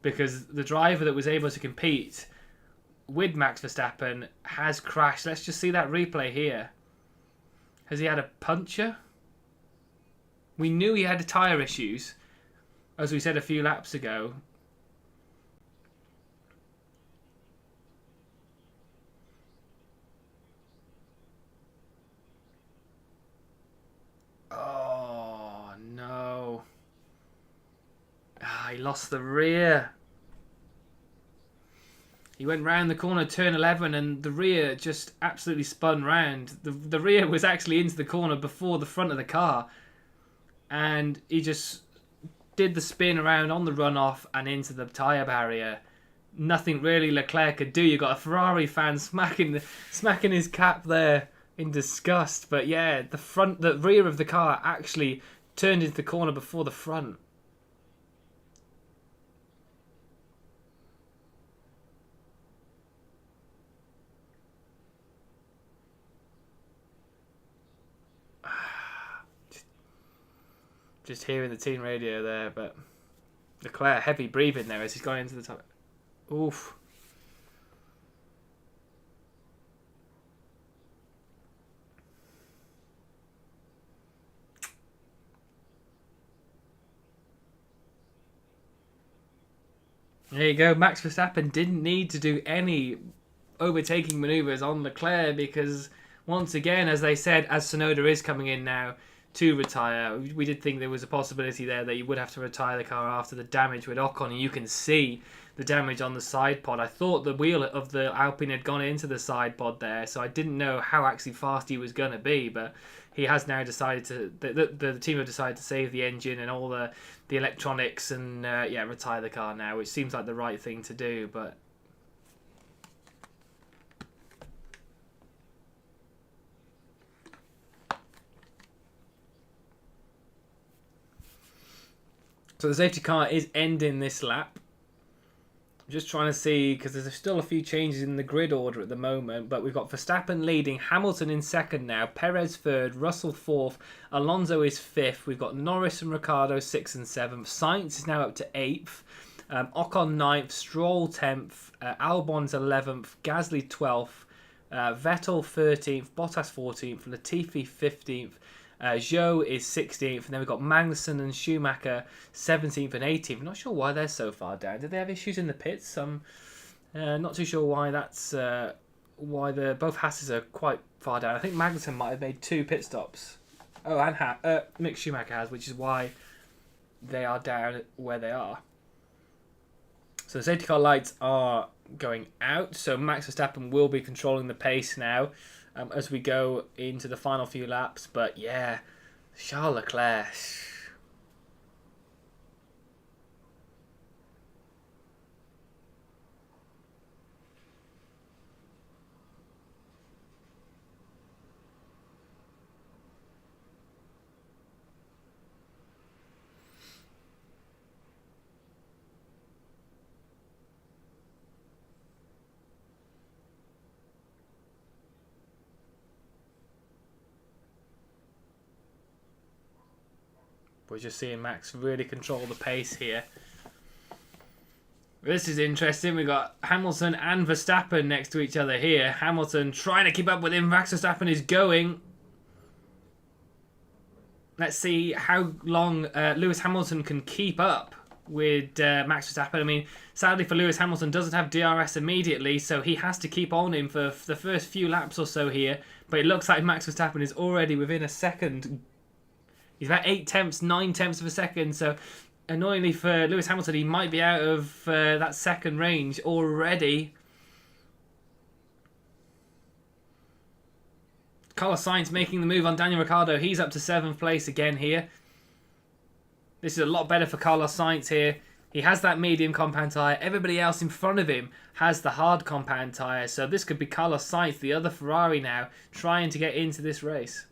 because the driver that was able to compete with Max Verstappen has crashed. Let's just see that replay here. Has he had a puncture? We knew he had tyre issues, as we said a few laps ago. He lost the rear. He went round the corner, turn 11, and the rear just absolutely spun round. The rear was actually into the corner before the front of the car. And he just did the spin around on the runoff and into the tyre barrier. Nothing really Leclerc could do. You got a Ferrari fan smacking his cap there in disgust. But yeah, the rear of the car actually turned into the corner before the front. Just hearing the team radio there, but Leclerc heavy breathing there as he's gone into the top. Oof. There you go. Max Verstappen didn't need to do any overtaking manoeuvres on Leclerc because, once again, as they said, as Tsunoda is coming in now to retire, we did think there was a possibility there that you would have to retire the car after the damage with Ocon, and you can see the damage on the side pod. I thought the wheel of the Alpine had gone into the side pod there, so I didn't know how actually fast he was going to be, but he has now decided to, the team have decided to save the engine and all the electronics and retire the car now, which seems like the right thing to do, but so the safety car is ending this lap. I'm just trying to see, because there's still a few changes in the grid order at the moment, but we've got Verstappen leading, Hamilton in second now, Perez third, Russell fourth, Alonso is fifth, we've got Norris and Ricciardo 6th and 7th, Sainz is now up to 8th, Ocon 9th, Stroll 10th, Albon's 11th, Gasly 12th, Vettel 13th, Bottas 14th, Latifi 15th, Zhou is 16th, and then we've got Magnussen and Schumacher 17th and 18th. I'm not sure why they're so far down. Did they have issues in the pits? I'm not too sure why that's why both Hasses are quite far down. I think Magnussen might have made 2 pit stops. Oh, and Mick Schumacher has, which is why they are down where they are. So the safety car lights are going out, so Max Verstappen will be controlling the pace now as we go into the final few laps. But yeah, Charles Leclerc. We're just seeing Max really control the pace here. This is interesting. We've got Hamilton and Verstappen next to each other here. Hamilton trying to keep up with him. Max Verstappen is going. Let's see how long Lewis Hamilton can keep up with Max Verstappen. I mean, sadly for Lewis Hamilton, doesn't have DRS immediately, so he has to keep on him for the first few laps or so here. But it looks like Max Verstappen is already within a second. He's about 9 tenths of a second, so annoyingly for Lewis Hamilton, he might be out of that second range already. Carlos Sainz making the move on Daniel Ricciardo. He's up to 7th place again here. This is a lot better for Carlos Sainz here. He has that medium compound tyre. Everybody else in front of him has the hard compound tyre. So this could be Carlos Sainz, the other Ferrari now, trying to get into this race.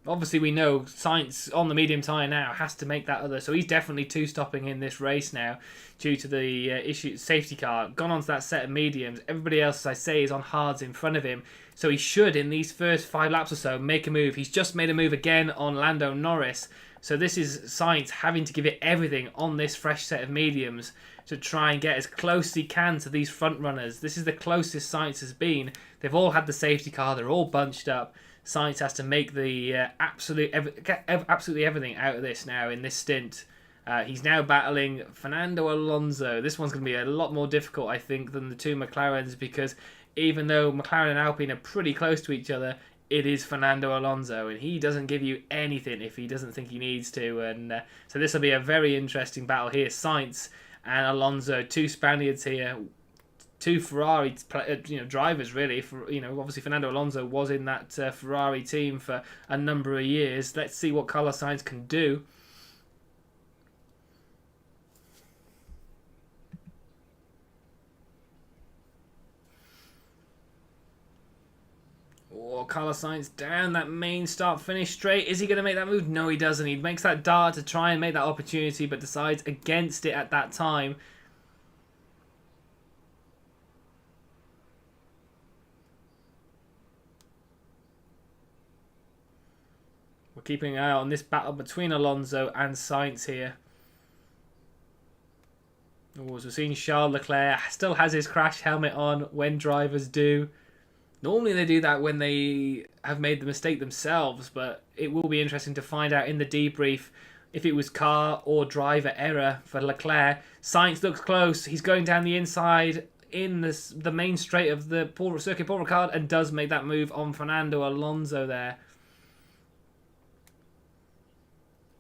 Obviously, we know Sainz on the medium tyre now has to make that other. So he's definitely two-stopping in this race now due to the safety car. Gone onto that set of mediums. Everybody else, as I say, is on hards in front of him. So he should, in these first 5 laps or so, make a move. He's just made a move again on Lando Norris. So this is Sainz having to give it everything on this fresh set of mediums to try and get as close as he can to these front runners. This is the closest Sainz has been. They've all had the safety car. They're all bunched up. Sainz has to make the absolutely everything out of this now in this stint. He's now battling Fernando Alonso. This one's going to be a lot more difficult, I think, than the two McLarens, because even though McLaren and Alpine are pretty close to each other, it is Fernando Alonso, and he doesn't give you anything if he doesn't think he needs to. And so this will be a very interesting battle here. Sainz and Alonso, two Spaniards here, two Ferrari drivers really. For obviously Fernando Alonso was in that Ferrari team for a number of years. Let's see what Carlos Sainz can do. Oh, Carlos Sainz down that main start-finish straight. Is he going to make that move? No, he doesn't. He makes that dart to try and make that opportunity, but decides against it at that time. We're keeping an eye on this battle between Alonso and Sainz here. Oh, as we've seen, Charles Leclerc still has his crash helmet on when drivers do. Normally they do that when they have made the mistake themselves, but it will be interesting to find out in the debrief if it was car or driver error for Leclerc. Sainz looks close. He's going down the inside in the main straight of the Circuit Paul Ricard and does make that move on Fernando Alonso there.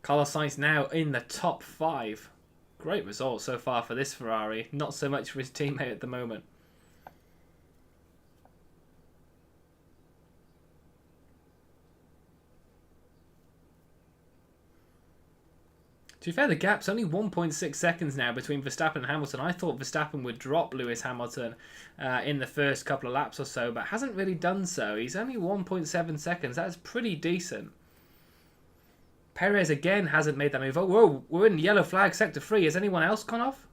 Carlos Sainz now in the top 5. Great result so far for this Ferrari. Not so much for his teammate at the moment. To be fair, the gap's only 1.6 seconds now between Verstappen and Hamilton. I thought Verstappen would drop Lewis Hamilton in the first couple of laps or so, but hasn't really done so. He's only 1.7 seconds. That's pretty decent. Perez again hasn't made that move. Oh, whoa, we're in yellow flag sector 3. Has anyone else gone off?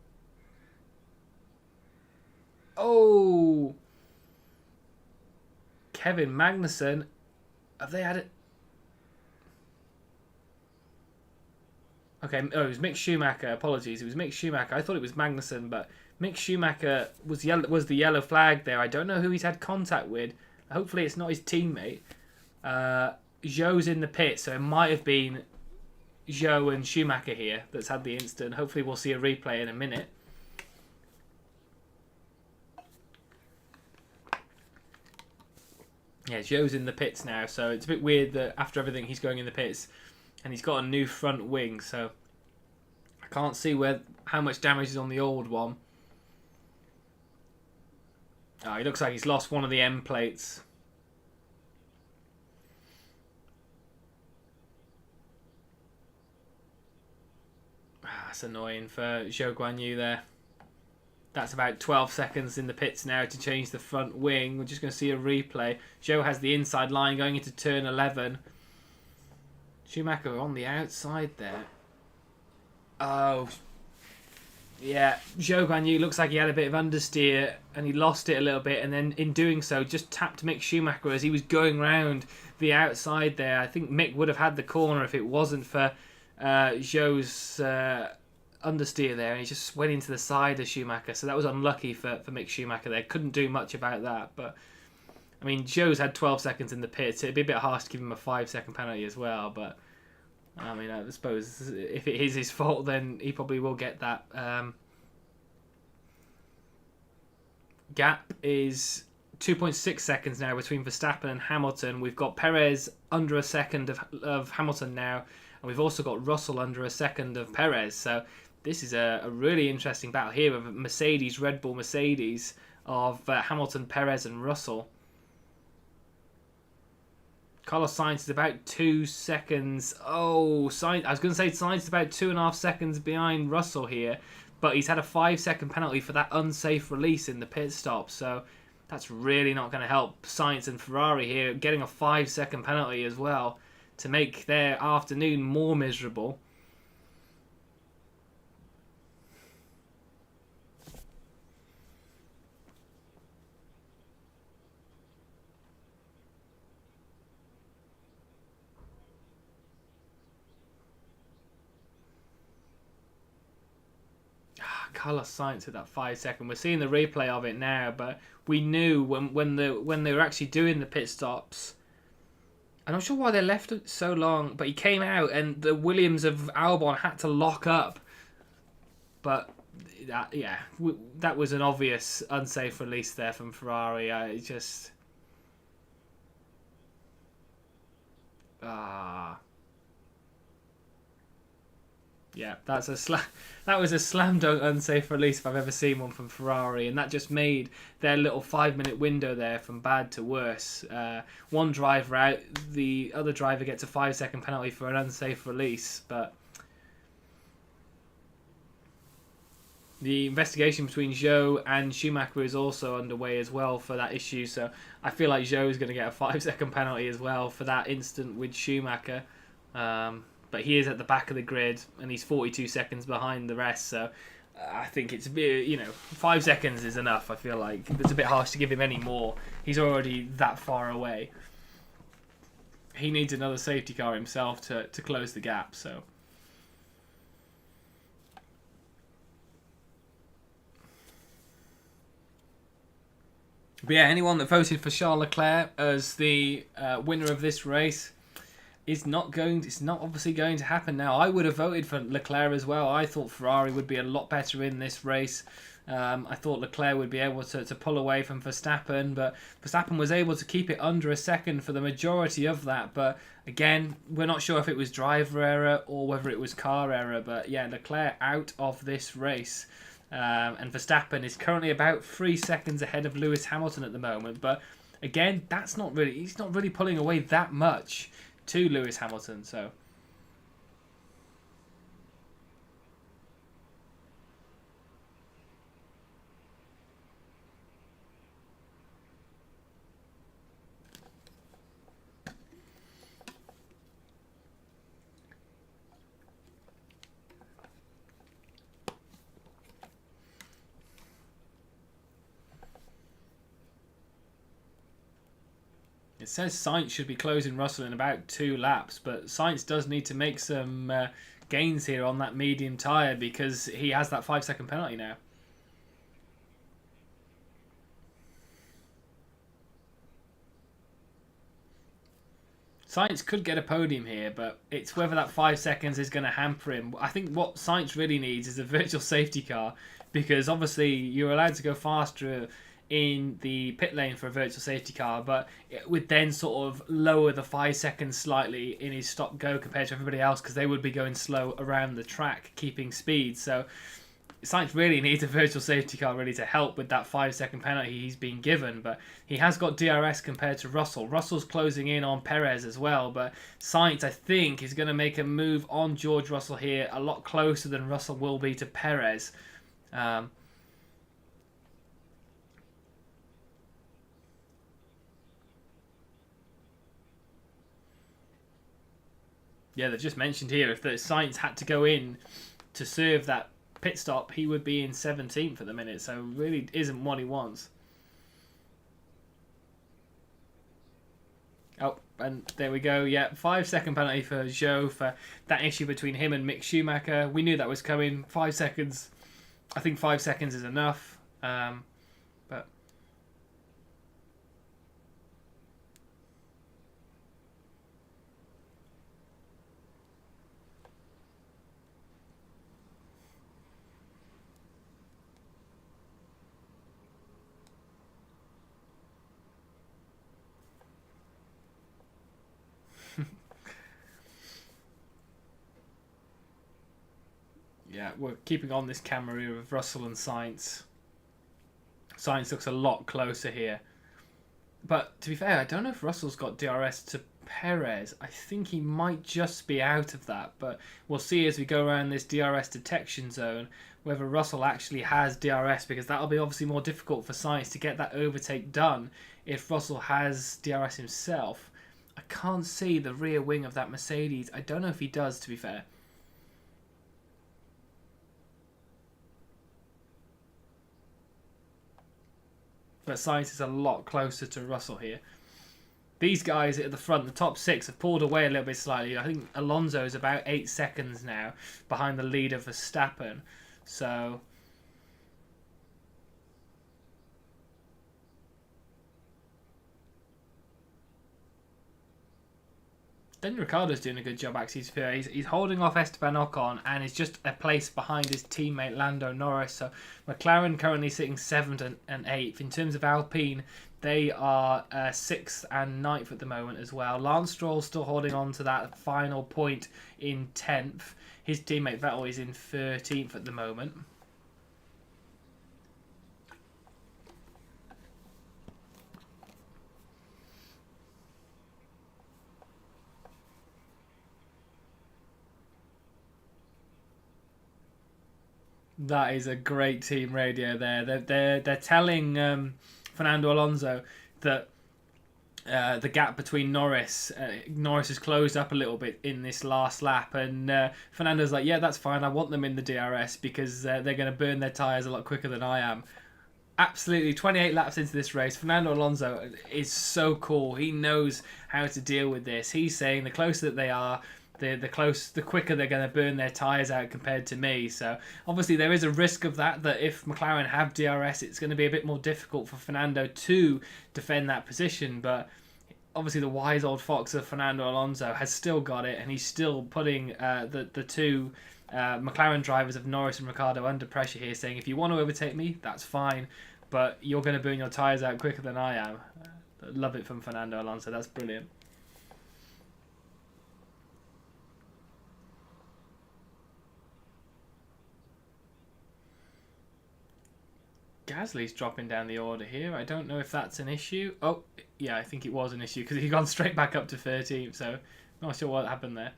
Oh. Kevin Magnussen. Have they had it? Okay, oh, it was Mick Schumacher. Apologies, it was Mick Schumacher. I thought it was Magnussen, but Mick Schumacher was the yellow flag there. I don't know who he's had contact with. Hopefully it's not his teammate. Zhou's in the pit, so it might have been Zhou and Schumacher here that's had the incident. Hopefully we'll see a replay in a minute. Yeah, Zhou's in the pits now, so it's a bit weird that after everything he's going in the pits. And he's got a new front wing, so I can't see how much damage is on the old one. Oh, he looks like he's lost one of the M plates. That's annoying for Zhou Guanyu there. That's about 12 seconds in the pits now to change the front wing. We're just going to see a replay. Zhou has the inside line going into turn 11. Schumacher on the outside there. Oh. Yeah, Zhou Guanyu looks like he had a bit of understeer and he lost it a little bit, and then in doing so just tapped Mick Schumacher as he was going round the outside there. I think Mick would have had the corner if it wasn't for Zhou's understeer there, and he just went into the side of Schumacher, so that was unlucky for Mick Schumacher there. Couldn't do much about that, but I mean, Zhou's had 12 seconds in the pits. It'd be a bit harsh to give him a 5-second penalty as well, but I mean, I suppose if it is his fault, then he probably will get that. Gap is 2.6 seconds now between Verstappen and Hamilton. We've got Perez under a second of Hamilton now, and we've also got Russell under a second of Perez. So this is a really interesting battle here of Mercedes, Red Bull Mercedes, of Hamilton, Perez and Russell. Carlos Sainz is about 2 seconds. Oh, Sainz, I was going to say Sainz is about 2.5 seconds behind Russell here, but he's had a 5-second penalty for that unsafe release in the pit stop. So that's really not going to help Sainz and Ferrari here, getting a 5-second penalty as well to make their afternoon more miserable. Carlos Sainz at that 5-second. We're seeing the replay of it now, but we knew when they were actually doing the pit stops. I'm not sure why they left it so long, but he came out and the Williams of Albon had to lock up. But that was an obvious unsafe release there from Ferrari. Ah. Yeah, that was a slam dunk unsafe release if I've ever seen one from Ferrari, and that just made their little 5 minute window there from bad to worse. One driver out, the other driver gets a 5 second penalty for an unsafe release, but the investigation between Zhou and Schumacher is also underway as well for that issue, so I feel like Zhou is going to get a 5 second penalty as well for that incident with Schumacher. But he is at the back of the grid and he's 42 seconds behind the rest, so I think it's 5 seconds is enough. I feel like it's a bit harsh to give him any more. He's already that far away. He needs another safety car himself to close the gap, so. But yeah, anyone that voted for Charles Leclerc as the winner of this race, it's not obviously going to happen now. I would have voted for Leclerc as well. I thought Ferrari would be a lot better in this race. I thought Leclerc would be able to pull away from Verstappen, but Verstappen was able to keep it under a second for the majority of that. But again, we're not sure if it was driver error or whether it was car error. But yeah, Leclerc out of this race. And Verstappen is currently about 3 seconds ahead of Lewis Hamilton at the moment. But again, he's not really pulling away that much to Lewis Hamilton, so it says Sainz should be closing Russell in about 2 laps, but Sainz does need to make some gains here on that medium tyre because he has that 5 second penalty now. Sainz could get a podium here, but it's whether that 5 seconds is going to hamper him. I think what Sainz really needs is a virtual safety car, because obviously you're allowed to go faster in the pit lane for a virtual safety car, but it would then sort of lower the 5 seconds slightly in his stop go compared to everybody else, because they would be going slow around the track keeping speed. So Sainz really needs a virtual safety car really to help with that 5 second penalty he's been given, but he has got DRS compared to Russell. Russell's closing in on Perez as well, but Sainz, I think, is going to make a move on George Russell here a lot closer than Russell will be to Perez. Yeah, they've just mentioned here if the Sainz had to go in to serve that pit stop, he would be in 17th at the minute, so really isn't what he wants. Oh, and there we go. Yeah, 5 second penalty for Zhou for that issue between him and Mick Schumacher. We knew that was coming. 5 seconds. I think 5 seconds is enough. But yeah, we're keeping on this camera here of Russell and Sainz. Sainz looks a lot closer here. But to be fair, I don't know if Russell's got DRS to Perez. I think he might just be out of that. But we'll see as we go around this DRS detection zone whether Russell actually has DRS, because that'll be obviously more difficult for Sainz to get that overtake done if Russell has DRS himself. I can't see the rear wing of that Mercedes. I don't know if he does, to be fair. But Sainz is a lot closer to Russell here. These guys at the front, the top 6, have pulled away a little bit slightly. I think Alonso is about 8 seconds now behind the lead of Verstappen. So Daniel Ricciardo's doing a good job, actually. He's holding off Esteban Ocon and is just a place behind his teammate Lando Norris. So McLaren currently sitting 7th and 8th. In terms of Alpine, they are 6th and 9th at the moment as well. Lance Stroll still holding on to that final point in 10th. His teammate Vettel is in 13th at the moment. That is a great team radio there. They're telling Fernando Alonso that the gap between Norris has closed up a little bit in this last lap, and Fernando's like, yeah, that's fine. I want them in the DRS because they're going to burn their tyres a lot quicker than I am. Absolutely, 28 laps into this race, Fernando Alonso is so cool. He knows how to deal with this. He's saying the closer that they are, the quicker they're going to burn their tyres out compared to me. So obviously there is a risk of that if McLaren have DRS, it's going to be a bit more difficult for Fernando to defend that position. But obviously the wise old fox of Fernando Alonso has still got it, and he's still putting the two McLaren drivers of Norris and Ricciardo under pressure here, saying if you want to overtake me, that's fine, but you're going to burn your tyres out quicker than I am. Love it from Fernando Alonso. That's brilliant. Gasly's dropping down the order here. I don't know if that's an issue. Oh, yeah, I think it was an issue because he's gone straight back up to 13th, so not sure what happened there.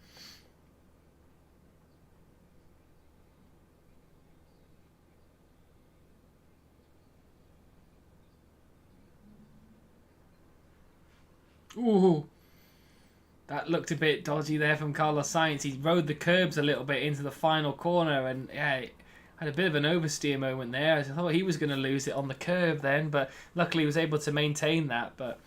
Ooh, that looked a bit dodgy there from Carlos Sainz. He rode the curbs a little bit into the final corner, and yeah, had a bit of an oversteer moment there. I thought he was going to lose it on the curve then, but luckily he was able to maintain that. But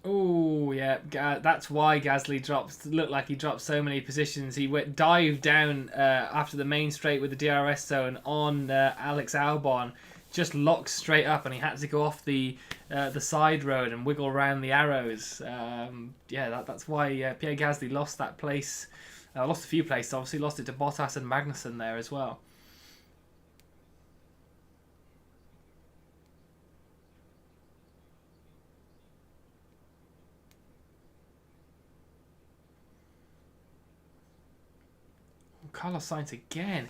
oh yeah, that's why Gasly dropped. Looked like he dropped so many positions. He dived down after the main straight with the DRS zone on Alex Albon, just locked straight up, and he had to go off the side road and wiggle around the arrows. Yeah, that's why Pierre Gasly lost that place. Lost a few places, obviously. Lost it to Bottas and Magnussen there as well. Carlos Sainz again.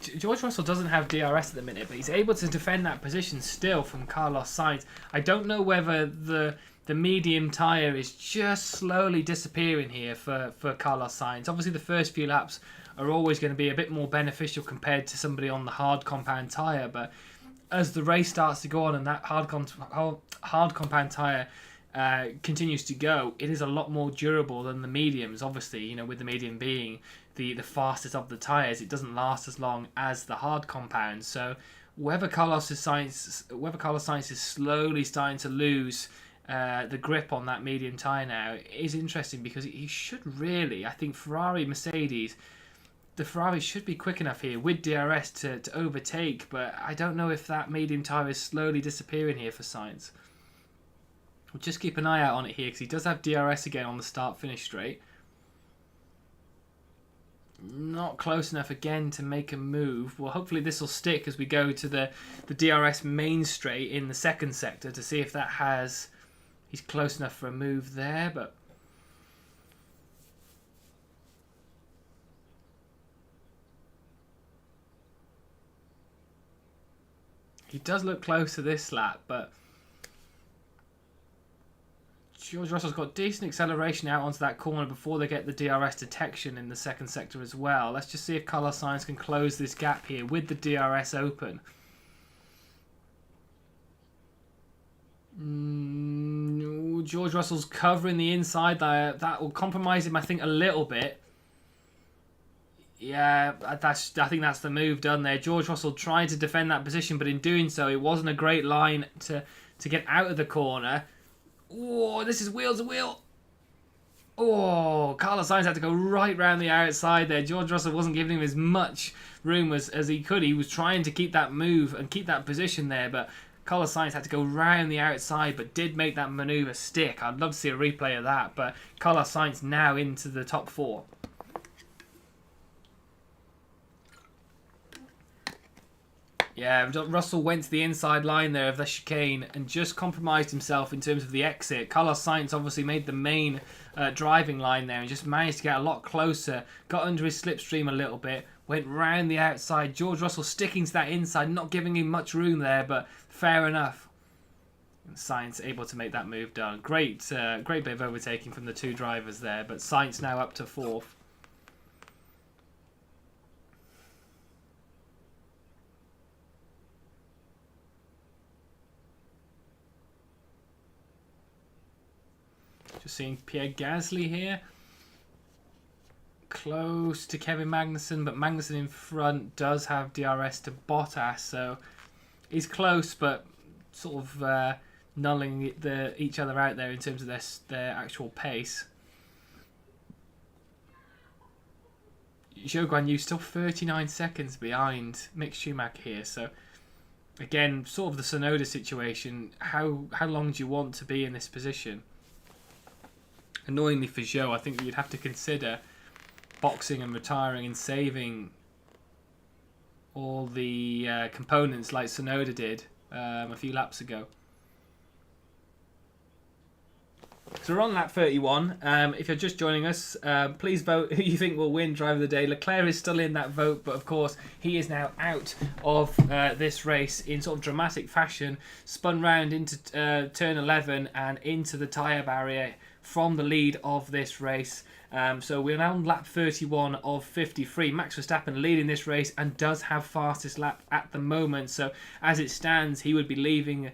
George Russell doesn't have DRS at the minute, but he's able to defend that position still from Carlos Sainz. I don't know whether the medium tyre is just slowly disappearing here for Carlos Sainz. Obviously, the first few laps are always going to be a bit more beneficial compared to somebody on the hard compound tyre, but as the race starts to go on and that hard compound tyre continues to go, it is a lot more durable than the mediums. Obviously, you know, with the medium being the fastest of the tyres, it doesn't last as long as the hard compound. So whether Carlos Sainz is slowly starting to lose the grip on that medium tyre now is interesting, because he should really, I think Mercedes, the Ferrari should be quick enough here with DRS to overtake, but I don't know if that medium tyre is slowly disappearing here for Sainz. We'll just keep an eye out on it here, because he does have DRS again on the start-finish straight. Not close enough again to make a move. Well, hopefully this will stick as we go to the DRS main straight in the second sector to see if that has... He's close enough for a move there, but... He does look close to this lap, but... George Russell's got decent acceleration out onto that corner before they get the DRS detection in the second sector as well. Let's just see if Carlos Sainz can close this gap here with the DRS open. George Russell's covering the inside there. That will compromise him, I think, a little bit. Yeah, I think that's the move done there. George Russell trying to defend that position, but in doing so, it wasn't a great line to get out of the corner. Oh, this is wheel to wheel. Oh, Carlos Sainz had to go right round the outside there. George Russell wasn't giving him as much room as he could. He was trying to keep that move and keep that position there, but Carlos Sainz had to go round the outside, but did make that manoeuvre stick. I'd love to see a replay of that, but Carlos Sainz now into the top 4. Yeah, Russell went to the inside line there of the chicane and just compromised himself in terms of the exit. Carlos Sainz obviously made the main driving line there and just managed to get a lot closer, got under his slipstream a little bit, went round the outside. George Russell sticking to that inside, not giving him much room there, but fair enough. And Sainz able to make that move done. Great bit of overtaking from the 2 drivers there, but Sainz now up to 4th. Just seeing Pierre Gasly here. Close to Kevin Magnussen, but Magnussen in front does have DRS to Bottas, so he's close, but sort of nulling each other out there in terms of their actual pace. Zhou Guanyu still 39 seconds behind Mick Schumacher here, so again, sort of the Tsunoda situation. How long do you want to be in this position? Annoyingly for Zhou, I think that you'd have to consider boxing and retiring and saving all the components like Tsunoda did a few laps ago. So we're on lap 31. If you're just joining us, please vote who you think will win Driver of the Day. Leclerc is still in that vote, but of course he is now out of this race in sort of dramatic fashion. Spun round into turn 11 and into the tyre barrier from the lead of this race. So we're now on lap 31 of 53. Max Verstappen leading this race and does have fastest lap at the moment. So as it stands, he would be leaving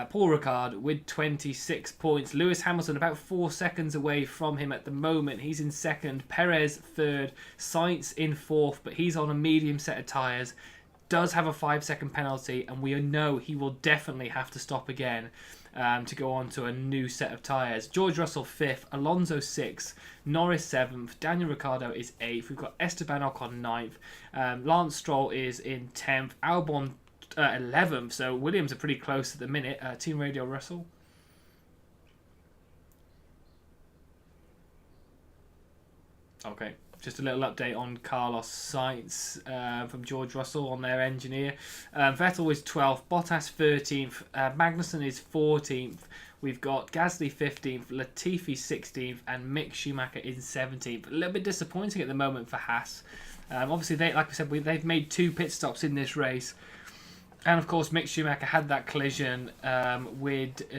Paul Ricard with 26 points. Lewis Hamilton about 4 seconds away from him at the moment. He's in second. Perez third. Sainz in fourth, but he's on a medium set of tyres. Does have a 5-second penalty, and we know he will definitely have to stop again to go on to a new set of tyres. George Russell 5th, Alonso 6th, Norris 7th, Daniel Ricciardo is 8th, we've got Esteban Ocon 9th, Lance Stroll is in 10th, Albon 11th, so Williams are pretty close at the minute. Team Radio Russell. Okay. Just a little update on Carlos Sainz from George Russell on their engineer. Vettel is 12th, Bottas 13th, Magnussen is 14th. We've got Gasly 15th, Latifi 16th, and Mick Schumacher in 17th. A little bit disappointing at the moment for Haas. Obviously, like I said, they've made 2 pit stops in this race. And of course, Mick Schumacher had that collision with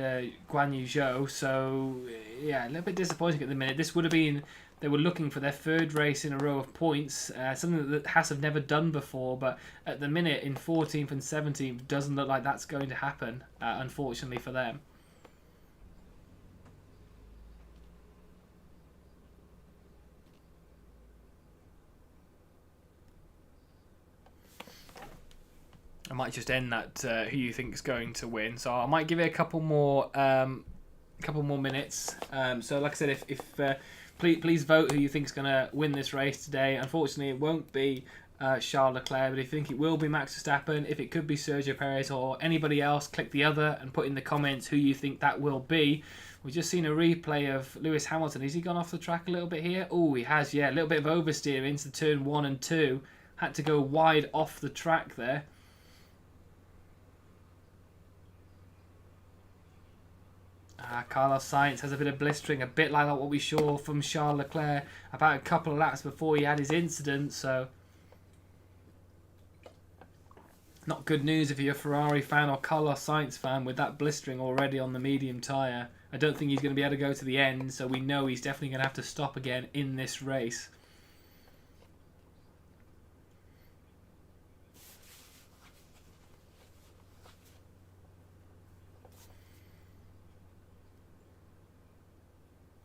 Guan Yu Zhou. So, yeah, a little bit disappointing at the minute. This would have been... They were looking for their 3rd race in a row of points, something that Haas have never done before, but at the minute in 14th and 17th doesn't look like that's going to happen, unfortunately for them. I might just end that who you think is going to win, so I might give it a couple more minutes. So like I said, if please vote who you think is going to win this race today. Unfortunately, it won't be Charles Leclerc, but if you think it will be Max Verstappen, if it could be Sergio Perez or anybody else, click the other and put in the comments who you think that will be. We've just seen a replay of Lewis Hamilton. Has he gone off the track a little bit here? Oh, he has, yeah. A little bit of oversteer into turn 1 and 2. Had to go wide off the track there. Carlos Sainz has a bit of blistering, a bit like what we saw from Charles Leclerc about a couple of laps before he had his incident, so not good news if you're a Ferrari fan or Carlos Sainz fan with that blistering already on the medium tyre. I don't think he's going to be able to go to the end, so we know he's definitely going to have to stop again in this race.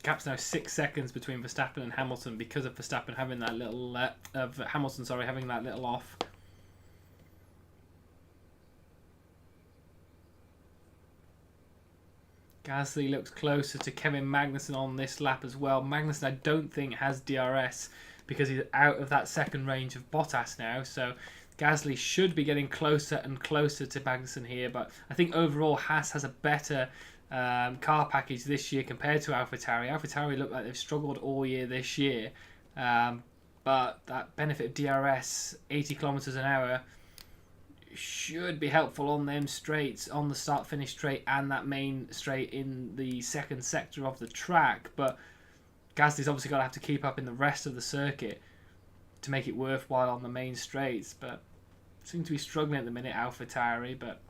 Gap's now 6 seconds between Verstappen and Hamilton because of Verstappen having that little having that little off. Gasly looks closer to Kevin Magnussen on this lap as well. Magnussen, I don't think, has DRS because he's out of that second range of Bottas now, so Gasly should be getting closer and closer to Magnussen here, but I think overall Haas has a better car package this year compared to AlphaTauri. AlphaTauri look like they've struggled all year this year, but that benefit of DRS, 80 kilometers an hour, should be helpful on them straights, on the start-finish straight and that main straight in the second sector of the track. But Gasly's obviously got to have to keep up in the rest of the circuit to make it worthwhile on the main straights, but seem to be struggling at the minute, AlphaTauri. But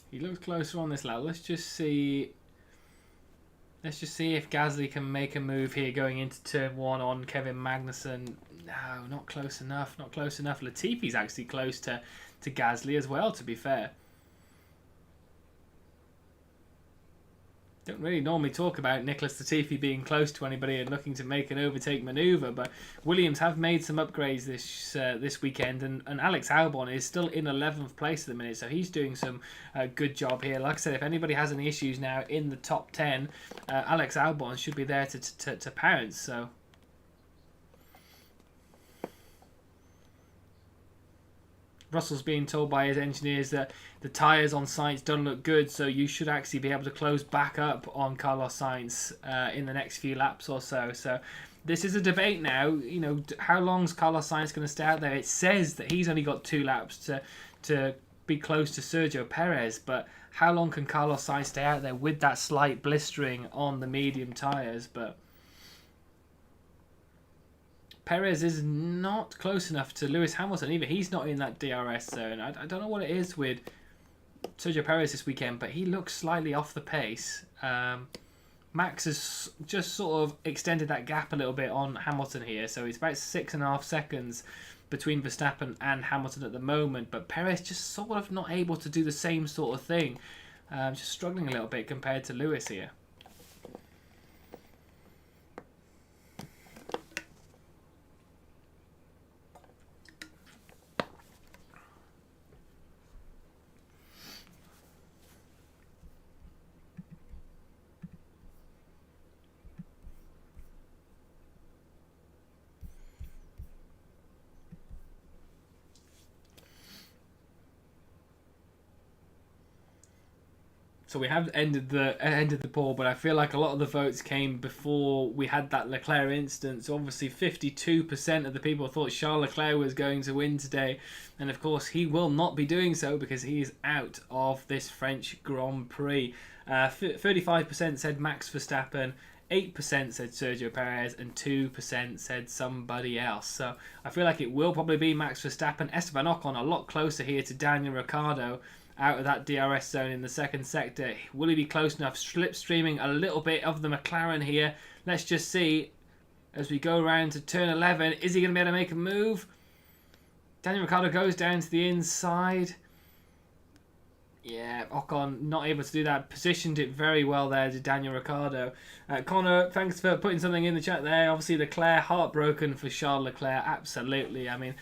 he looks closer on this lap. Let's just see if Gasly can make a move here going into turn 1 on Kevin Magnussen. No, not close enough. Not close enough. Latifi's actually close to Gasly as well, to be fair. Don't really normally talk about Nicholas Latifi being close to anybody and looking to make an overtake manoeuvre, but Williams have made some upgrades this weekend, and Alex Albon is still in 11th place at the minute, so he's doing some good job here. Like I said, if anybody has any issues now in the top 10, Alex Albon should be there to pounce. So Russell's being told by his engineers that the tyres on Sainz don't look good, so you should actually be able to close back up on Carlos Sainz in the next few laps or so. So this is a debate now. You know, how long's Carlos Sainz going to stay out there? It says that he's only got 2 laps to be close to Sergio Perez, but how long can Carlos Sainz stay out there with that slight blistering on the medium tyres? But Perez is not close enough to Lewis Hamilton either. He's not in that DRS zone. I don't know what it is with Sergio Perez this weekend, but he looks slightly off the pace. Max has just sort of extended that gap a little bit on Hamilton here, so it's about 6.5 seconds between Verstappen and Hamilton at the moment, but Perez just sort of not able to do the same sort of thing. Just struggling a little bit compared to Lewis here. So we have ended the poll, but I feel like a lot of the votes came before we had that Leclerc instance. So obviously 52% of the people thought Charles Leclerc was going to win today, and of course he will not be doing so because he is out of this French Grand Prix. 35% said Max Verstappen, 8% said Sergio Perez, and 2% said somebody else. So I feel like it will probably be Max Verstappen. Esteban Ocon a lot closer here to Daniel Ricciardo, out of that DRS zone in the second sector. Will he be close enough? Slipstreaming a little bit of the McLaren here. Let's just see as we go around to turn 11. Is he going to be able to make a move? Daniel Ricciardo goes down to the inside. Yeah, Ocon not able to do that. Positioned it very well there to Daniel Ricciardo. Connor, thanks for putting something in the chat there. Obviously, Leclerc, heartbroken for Charles Leclerc. Absolutely. I mean,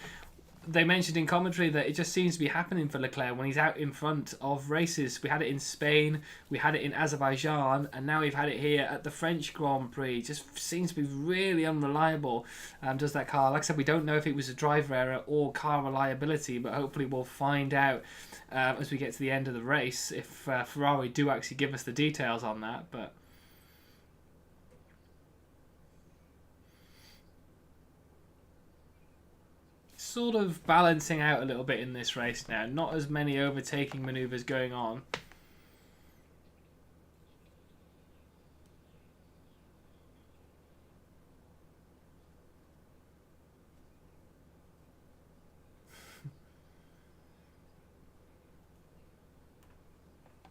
they mentioned in commentary that it just seems to be happening for Leclerc when he's out in front of races. We had it in Spain, we had it in Azerbaijan, and now we've had it here at the French Grand Prix. It just seems to be really unreliable, does that car. Like I said, we don't know if it was a driver error or car reliability, but hopefully we'll find out as we get to the end of the race if Ferrari do actually give us the details on that. But sort of balancing out a little bit in this race now. Not as many overtaking manoeuvres going on.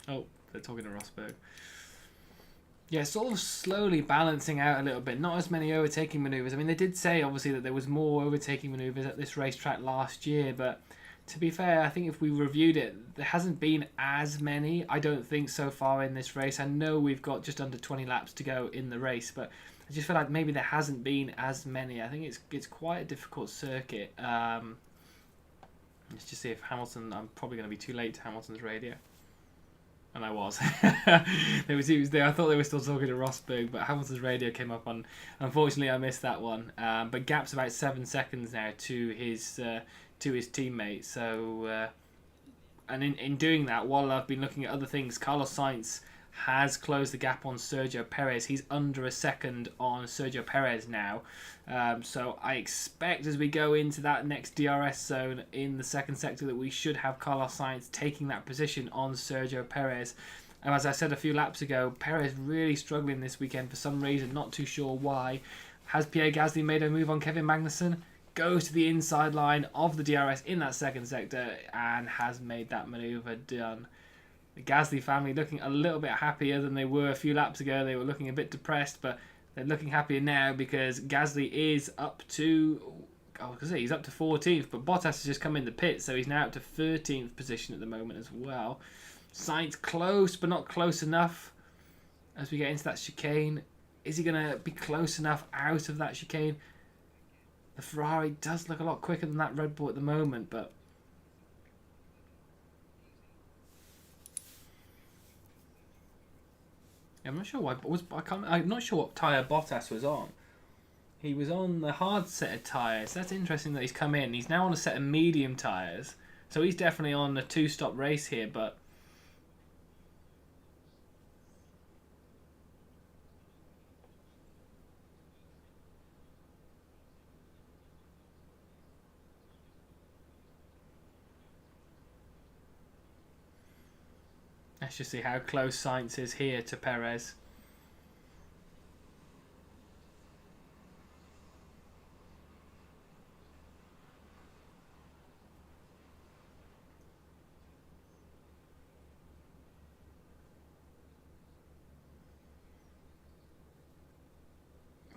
Oh, they're talking to Rosberg. Yeah, sort of slowly balancing out a little bit. Not as many overtaking manoeuvres. I mean, they did say, obviously, that there was more overtaking manoeuvres at this racetrack last year, but to be fair, I think if we reviewed it, there hasn't been as many, I don't think, so far in this race. I know we've got just under 20 laps to go in the race, but I just feel like maybe there hasn't been as many. I think it's quite a difficult circuit. Let's just see if Hamilton. I'm probably going to be too late to Hamilton's radio. And I was. It was there. I thought they were still talking to Rosberg, but Hamilton's radio came up on. Unfortunately, I missed that one. But gap's about 7 seconds now to his teammate. So, and in doing that, while I've been looking at other things, Carlos Sainz has closed the gap on Sergio Perez. He's under a second on Sergio Perez now. So I expect as we go into that next DRS zone in the second sector that we should have Carlos Sainz taking that position on Sergio Perez. And as I said a few laps ago, Perez really struggling this weekend for some reason, not too sure why. Has Pierre Gasly made a move on Kevin Magnussen? Goes to the inside line of the DRS in that second sector and has made that manoeuvre done. The Gasly family looking a little bit happier than they were a few laps ago. They were looking a bit depressed, but they're looking happier now because Gasly is up to, he's up to 14th, but Bottas has just come in the pit, so he's now up to 13th position at the moment as well. Sainz close, but not close enough as we get into that chicane. Is he going to be close enough out of that chicane? The Ferrari does look a lot quicker than that Red Bull at the moment, but I'm not sure why. I'm not sure what tyre Bottas was on. He was on the hard set of tyres. That's interesting that he's come in. He's now on a set of medium tyres, so he's definitely on a two-stop race here. But let's just see how close Sainz is here to Perez.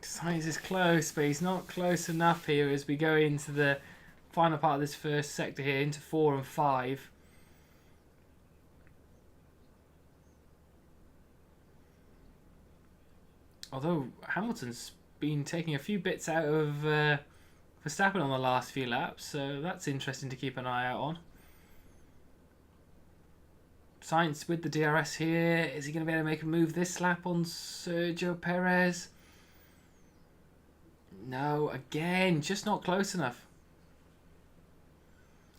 Sainz is close, but he's not close enough here as we go into the final part of this first sector here, into 4 and 5. Although Hamilton's been taking a few bits out of Verstappen on the last few laps, so that's interesting to keep an eye out on. Sainz with the DRS here. Is he going to be able to make a move this lap on Sergio Perez? No, again, just not close enough.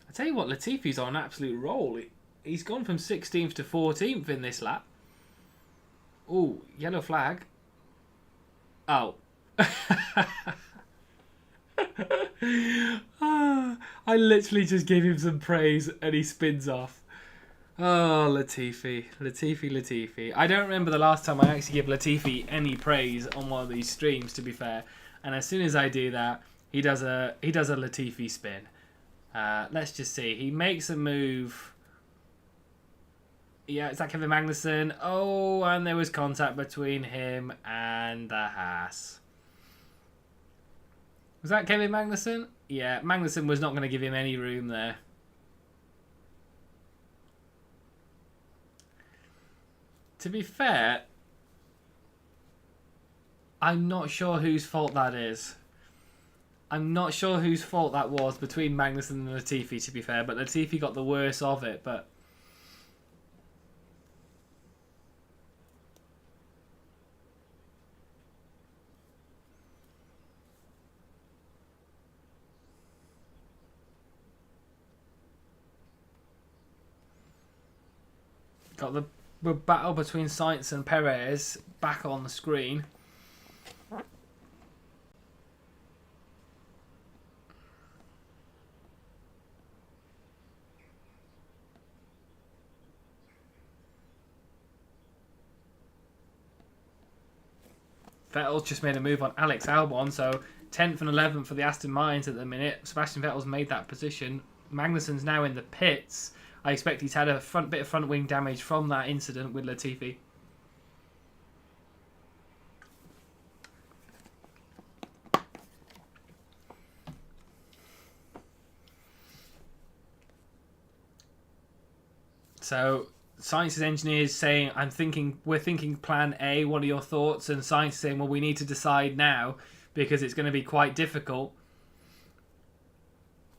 I tell you what, Latifi's on an absolute roll. He's gone from 16th to 14th in this lap. Oh, yellow flag. Oh. I literally just gave him some praise and he spins off. Oh, Latifi. I don't remember the last time I actually give Latifi any praise on one of these streams, to be fair. And as soon as I do that, he does a Latifi spin. Let's just see. He makes a move. Yeah, it's that Kevin Magnussen. Oh, and there was contact between him and the Haas. Was that Kevin Magnussen? Yeah, Magnussen was not going to give him any room there. To be fair, I'm not sure whose fault that is. I'm not sure whose fault that was between Magnussen and Latifi, to be fair, but Latifi got the worst of it, but got the battle between Sainz and Perez back on the screen. Vettel's just made a move on Alex Albon, so 10th and 11th for the Aston Martins at the minute. Sebastian Vettel's made that position. Magnussen's now in the pits. I expect he's had a bit of front wing damage from that incident with Latifi. So Science's engineers saying, we're thinking plan A, what are your thoughts? And Science is saying, well, we need to decide now because it's going to be quite difficult.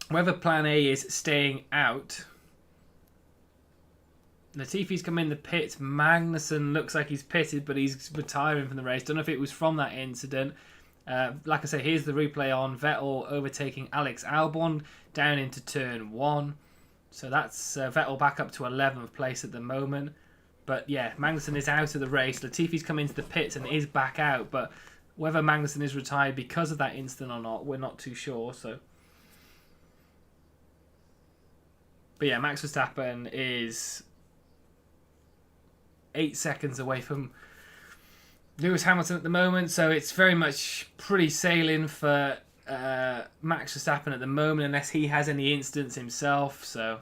Whether plan A is staying out. Latifi's come in the pits. Magnussen looks like he's pitted, but he's retiring from the race. Don't know if it was from that incident. Like I say, here's the replay on Vettel overtaking Alex Albon down into turn 1. So that's Vettel back up to 11th place at the moment. But yeah, Magnussen is out of the race. Latifi's come into the pits and is back out. But whether Magnussen is retired because of that incident or not, we're not too sure. But yeah, Max Verstappen is 8 seconds away from Lewis Hamilton at the moment, so it's very much pretty sailing for Max Verstappen at the moment, unless he has any incidents himself. So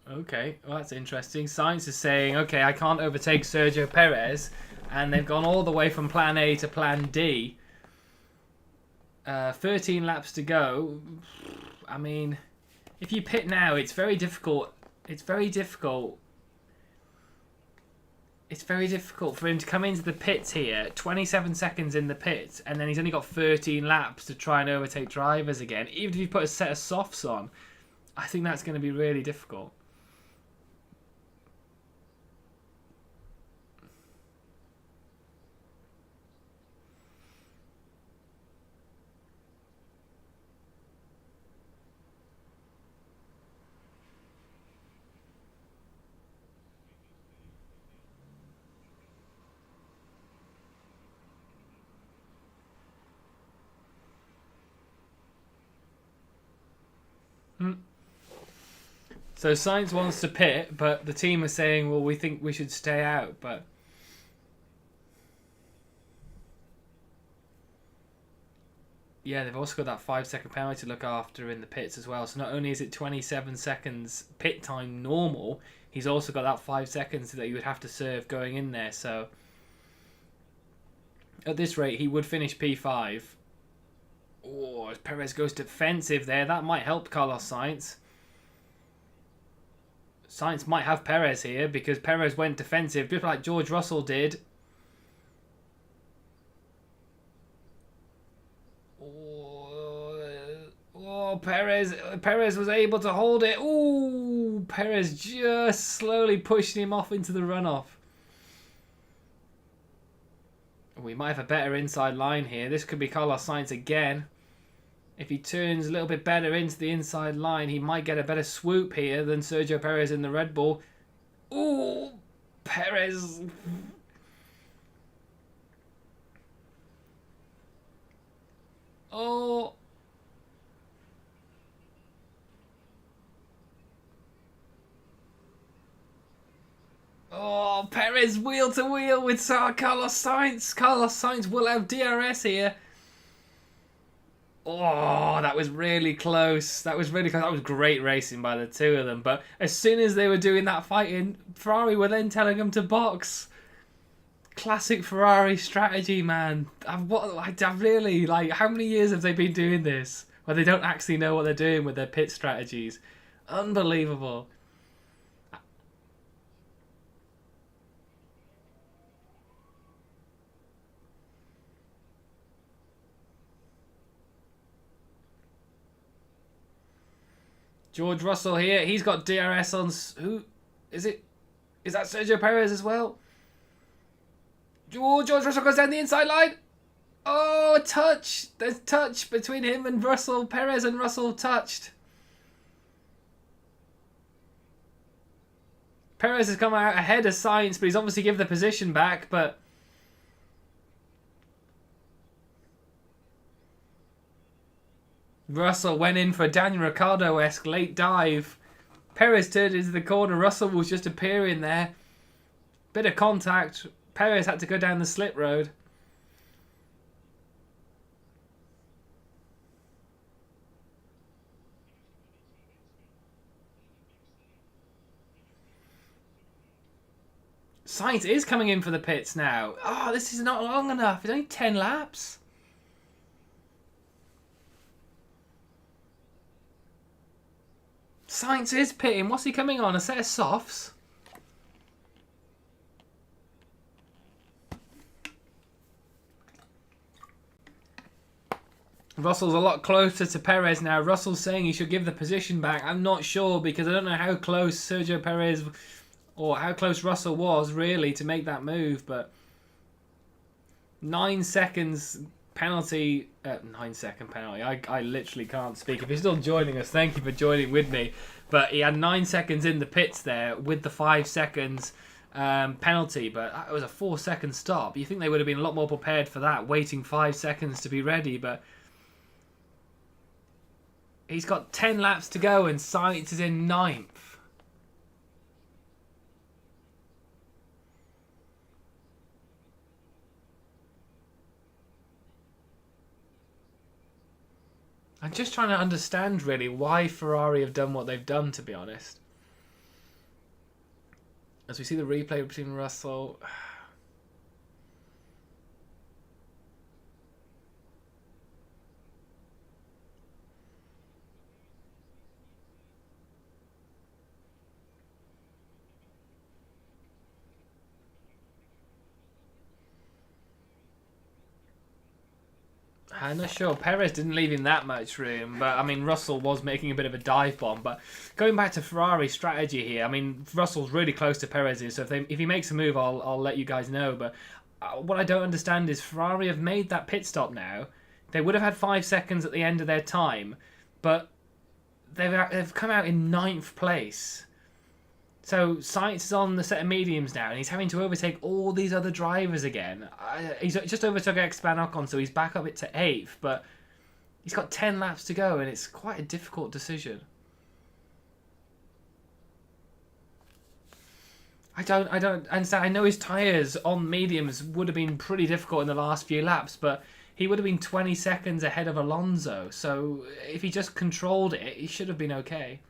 okay, well that's interesting. Science is saying, okay, I can't overtake Sergio Perez, and they've gone all the way from plan A to plan D. 13 laps to go. I mean, if you pit now, it's very difficult. It's very difficult for him to come into the pits here, 27 seconds in the pits, and then he's only got 13 laps to try and overtake drivers again. Even if you put a set of softs on, I think that's going to be really difficult. So Sainz wants to pit, but the team are saying, well, we think we should stay out. But yeah, they've also got that 5-second penalty to look after in the pits as well. So not only is it 27 seconds pit time normal, he's also got that 5 seconds that you would have to serve going in there. So at this rate, he would finish P5. Oh, Perez goes defensive there. That might help Carlos Sainz. Sainz might have Perez here because Perez went defensive, just like George Russell did. Oh, Perez was able to hold it. Ooh, Perez just slowly pushing him off into the runoff. We might have a better inside line here. This could be Carlos Sainz again. If he turns a little bit better into the inside line, he might get a better swoop here than Sergio Perez in the Red Bull. Ooh, Perez. Oh. Oh, Perez wheel to wheel with Carlos Sainz. Carlos Sainz will have DRS here. Oh, that was really close. That was really close. That was great racing by the two of them. But as soon as they were doing that fighting, Ferrari were then telling them to box. Classic Ferrari strategy, man. I've really, like, how many years have they been doing this? Where they don't actually know what they're doing with their pit strategies. Unbelievable. George Russell here. He's got DRS on... Who? Is it? Is that Sergio Perez as well? Oh, George Russell goes down the inside line. Oh, touch. There's touch between him and Russell. Perez and Russell touched. Perez has come out ahead of Sainz, but he's obviously given the position back, but... Russell went in for a Daniel Ricciardo-esque late dive. Perez turned into the corner. Russell was just appearing there. Bit of contact. Perez had to go down the slip road. Sainz is coming in for the pits now. Oh, this is not long enough. It's only 10 laps. Sainz is pitting. What's he coming on? A set of softs? Russell's a lot closer to Perez now. Russell's saying he should give the position back. I'm not sure because I don't know how close Sergio Perez or how close Russell was really to make that move. But 9 seconds penalty. 9-second penalty. I literally can't speak. If you're still joining us, thank you for joining with me. But he had 9 seconds in the pits there with the 5 seconds penalty. But it was a 4-second stop. You think they would have been a lot more prepared for that, waiting 5 seconds to be ready. But he's got 10 laps to go and Sainz is in 9th. I'm just trying to understand really why Ferrari have done what they've done, to be honest. As we see the replay between Russell... I'm not sure. Perez didn't leave him that much room, but I mean Russell was making a bit of a dive bomb. But going back to Ferrari's strategy here, I mean Russell's really close to Perez's, so if he makes a move, I'll let you guys know. But what I don't understand is Ferrari have made that pit stop now. They would have had 5 seconds at the end of their time, but they've come out in 9th place. So Sainz is on the set of mediums now, and he's having to overtake all these other drivers again. He's just overtook Esteban Ocon, so he's back up it to 8th, but he's got 10 laps to go, and it's quite a difficult decision. I don't understand. I know his tyres on mediums would have been pretty difficult in the last few laps, but he would have been 20 seconds ahead of Alonso, so if he just controlled it, he should have been okay.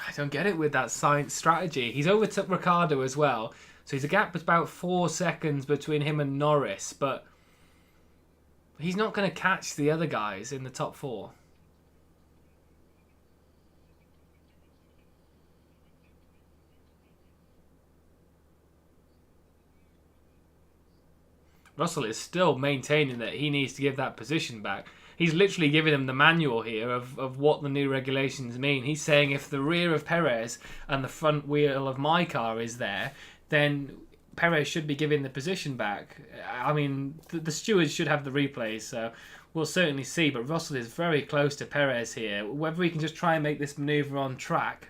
I don't get it with that Sainz strategy. He's overtook Ricciardo as well. So he's a gap of about 4 seconds between him and Norris. But he's not going to catch the other guys in the top 4. Russell is still maintaining that he needs to give that position back. He's literally giving them the manual here of what the new regulations mean. He's saying if the rear of Perez and the front wheel of my car is there, then Perez should be giving the position back. I mean, the stewards should have the replays, so we'll certainly see. But Russell is very close to Perez here. Whether he can just try and make this manoeuvre on track.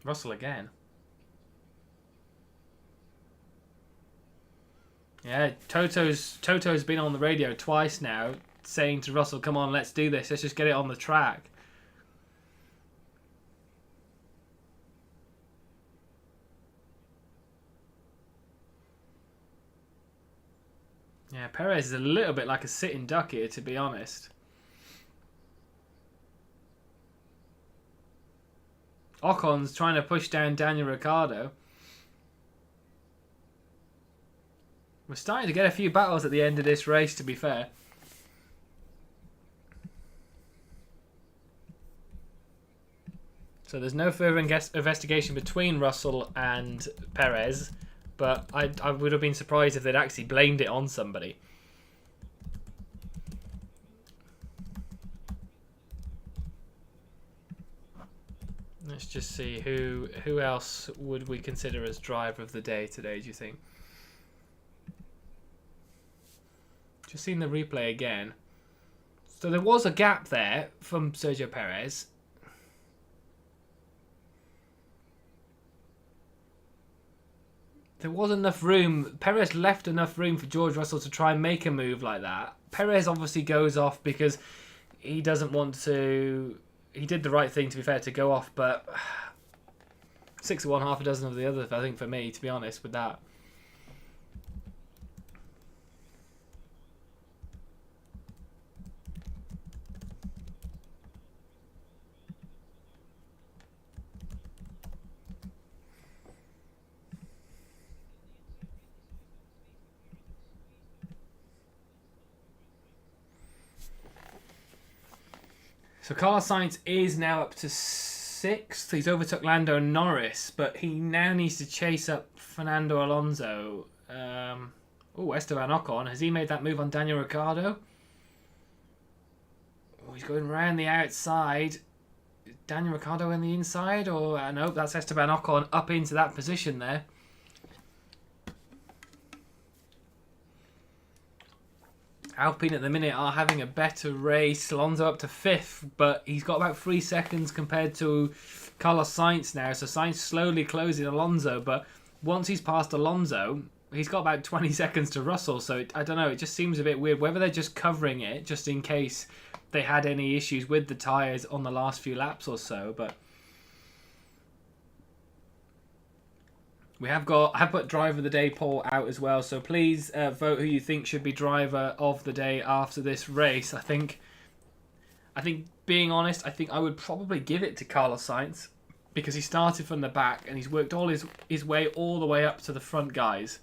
Russell again. Yeah, Toto's been on the radio twice now saying to Russell, come on, let's do this. Let's just get it on the track. Yeah, Perez is a little bit like a sitting duck here, to be honest. Ocon's trying to push down Daniel Ricciardo. We're starting to get a few battles at the end of this race, to be fair. So there's no further investigation between Russell and Perez, but I would have been surprised if they'd actually blamed it on somebody. Let's just see who else would we consider as driver of the day today, do you think? Just seeing the replay again. So there was a gap there from Sergio Perez. there wasn't enough room. Perez left enough room for George Russell to try and make a move like that. Perez obviously goes off because he doesn't want to. He did the right thing, to be fair, to go off, but 6 of one, half a dozen of the other, I think, for me, to be honest, with that. So Carlos Sainz is now up to 6th. He's overtook Lando Norris, but he now needs to chase up Fernando Alonso. Esteban Ocon. Has he made that move on Daniel Ricciardo? Oh, he's going round the outside. Daniel Ricciardo on the inside? Or no, that's Esteban Ocon up into that position there. Alpine at the minute are having a better race. Alonso up to 5th, but he's got about 3 seconds compared to Carlos Sainz now. So Sainz slowly closing Alonso, but once he's past Alonso, he's got about 20 seconds to Russell. So I don't know, it just seems a bit weird. Whether they're just covering it just in case they had any issues with the tyres on the last few laps or so, but I have put driver of the day poll out as well, so please vote who you think should be driver of the day after this race. I think being honest, I think I would probably give it to Carlos Sainz because he started from the back and he's worked all his way all the way up to the front guys.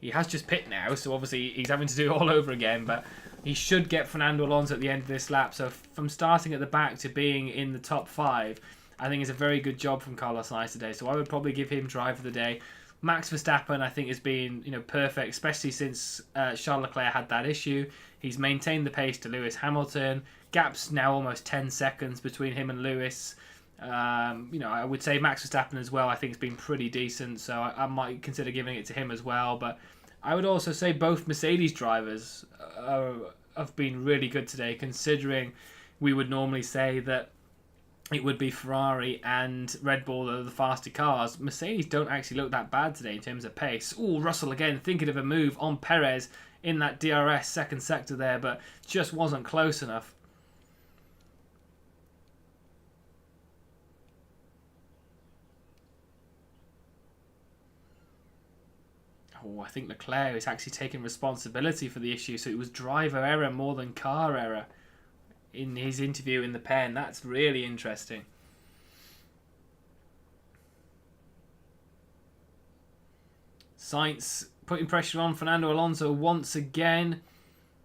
He has just pit now, so obviously he's having to do it all over again, but he should get Fernando Alonso at the end of this lap. So from starting at the back to being in the top 5, I think it's a very good job from Carlos Sainz today. So I would probably give him driver of the day. Max Verstappen, I think, has been perfect, especially since Charles Leclerc had that issue. He's maintained the pace to Lewis Hamilton. Gap's now almost 10 seconds between him and Lewis. I would say Max Verstappen as well, I think, has been pretty decent. So I might consider giving it to him as well. But I would also say both Mercedes drivers have been really good today, considering we would normally say that it would be Ferrari and Red Bull are the faster cars. Mercedes don't actually look that bad today in terms of pace. Oh, Russell again thinking of a move on Perez in that DRS second sector there, but just wasn't close enough. Oh, I think Leclerc is actually taking responsibility for the issue, so it was driver error more than car error in his interview in the pen. That's really interesting. Sainz putting pressure on Fernando Alonso once again.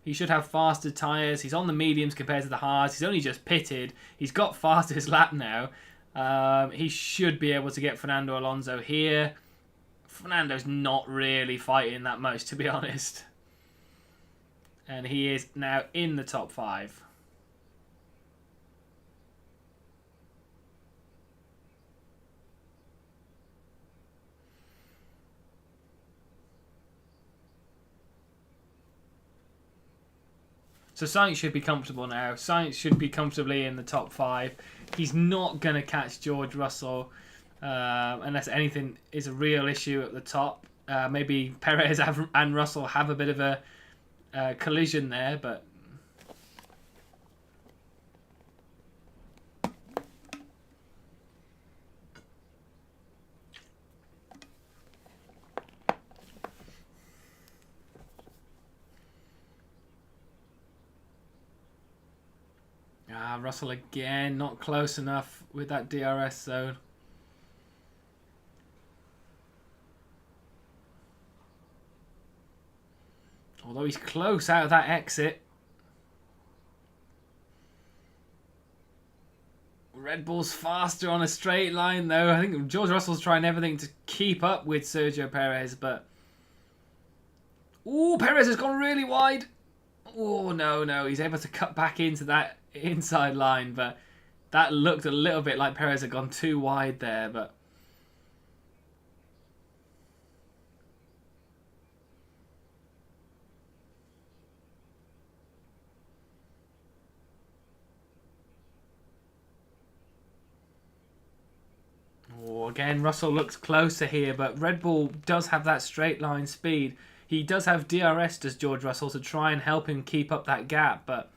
He should have faster tyres. He's on the mediums compared to the hards. He's only just pitted. He's got fastest lap now. He should be able to get Fernando Alonso here. Fernando's not really fighting that much, to be honest. And he is now in the top 5. So Sainz should be comfortable now. Sainz should be comfortably in the top 5. He's not going to catch George Russell unless anything is a real issue at the top. Maybe Perez and Russell have a bit of a collision there, but Russell again, not close enough with that DRS zone. Although he's close out of that exit. Red Bull's faster on a straight line though. I think George Russell's trying everything to keep up with Sergio Perez, but ooh, Perez has gone really wide. Oh, no. He's able to cut back into that inside line, but that looked a little bit like Perez had gone too wide there, but again, Russell looks closer here, but Red Bull does have that straight line speed. He does have DRS, does George Russell, to try and help him keep up that gap, but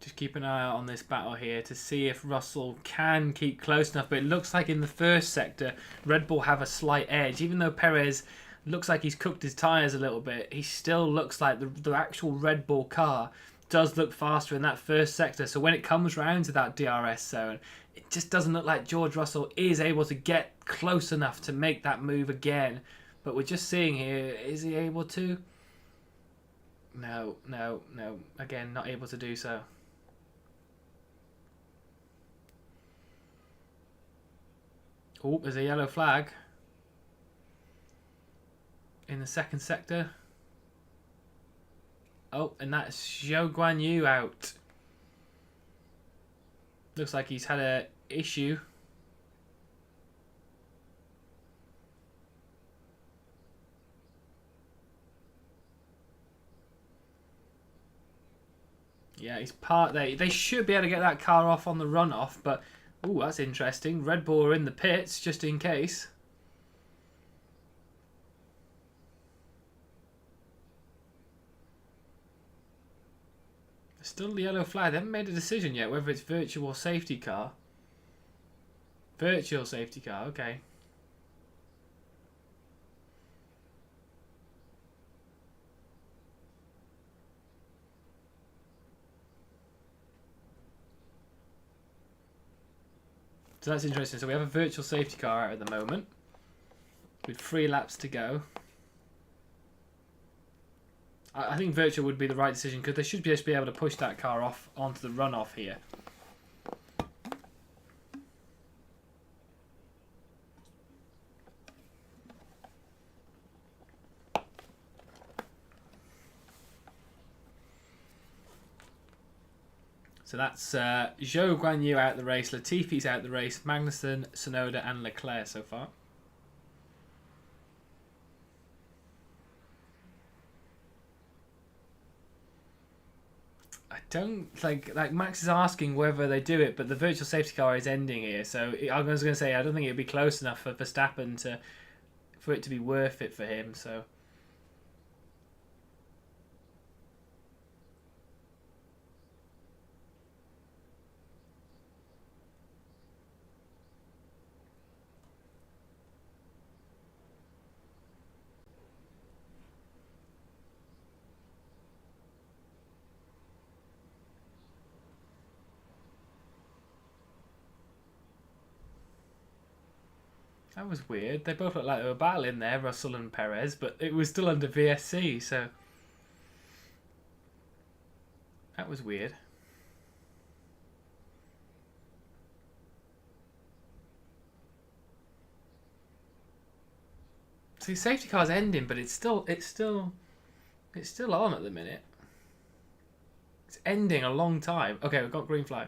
just keep an eye out on this battle here to see if Russell can keep close enough. But it looks like in the first sector, Red Bull have a slight edge. Even though Perez looks like he's cooked his tyres a little bit, he still looks like the actual Red Bull car does look faster in that first sector. So when it comes round to that DRS zone, it just doesn't look like George Russell is able to get close enough to make that move again. But we're just seeing here, is he able to? No. Again, not able to do so. Oh, there's a yellow flag in the second sector. Oh, and that's Zhou Guanyu out. Looks like he's had an issue. Yeah, he's part there. They should be able to get that car off on the runoff, but ooh, that's interesting. Red Bull are in the pits just in case. Still the yellow flag. They haven't made a decision yet whether it's virtual or safety car. Virtual safety car, okay. So that's interesting. So we have a virtual safety car out at the moment with 3 laps to go. I think virtual would be the right decision because they should just be able to push that car off onto the runoff here. So that's Zhou Guanyu out the race, Latifi's out the race, Magnussen, Tsunoda and Leclerc so far. I don't like Max is asking whether they do it, but the virtual safety car is ending here. So I was going to say I don't think it'd be close enough for Verstappen for it to be worth it for him. So. That was weird. They both looked like they were battling there, Russell and Perez, but it was still under VSC, so that was weird. See, safety car's ending, but it's still on at the minute. It's ending a long time. Okay, we've got green flag.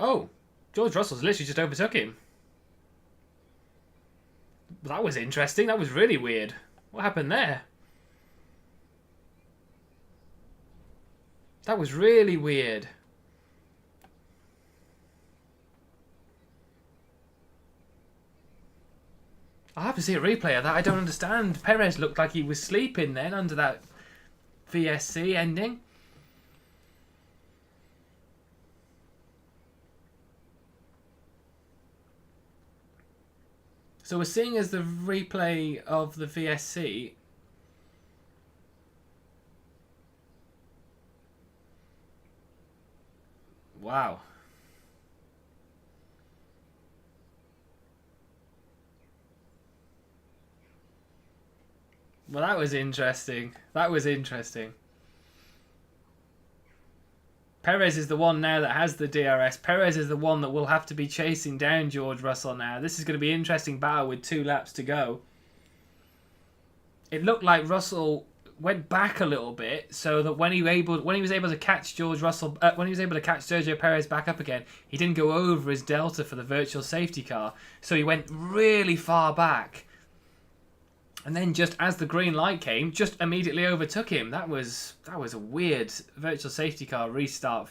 Oh, George Russell's literally just overtook him. That was interesting. That was really weird. What happened there? That was really weird. I'll have to see a replay of that. I don't understand. Perez looked like he was sleeping then under that VSC ending. So we're seeing as the replay of the VSC. Wow. Well, that was interesting. That was interesting. Perez is the one now that has the DRS. Perez is the one that will have to be chasing down George Russell now. This is going to be an interesting battle with 2 laps to go. It looked like Russell went back a little bit so that when he was able to catch George Russell, when he was able to catch Sergio Perez back up again, he didn't go over his delta for the virtual safety car. So he went really far back. And then just as the green light came, just immediately overtook him. That was a weird virtual safety car restart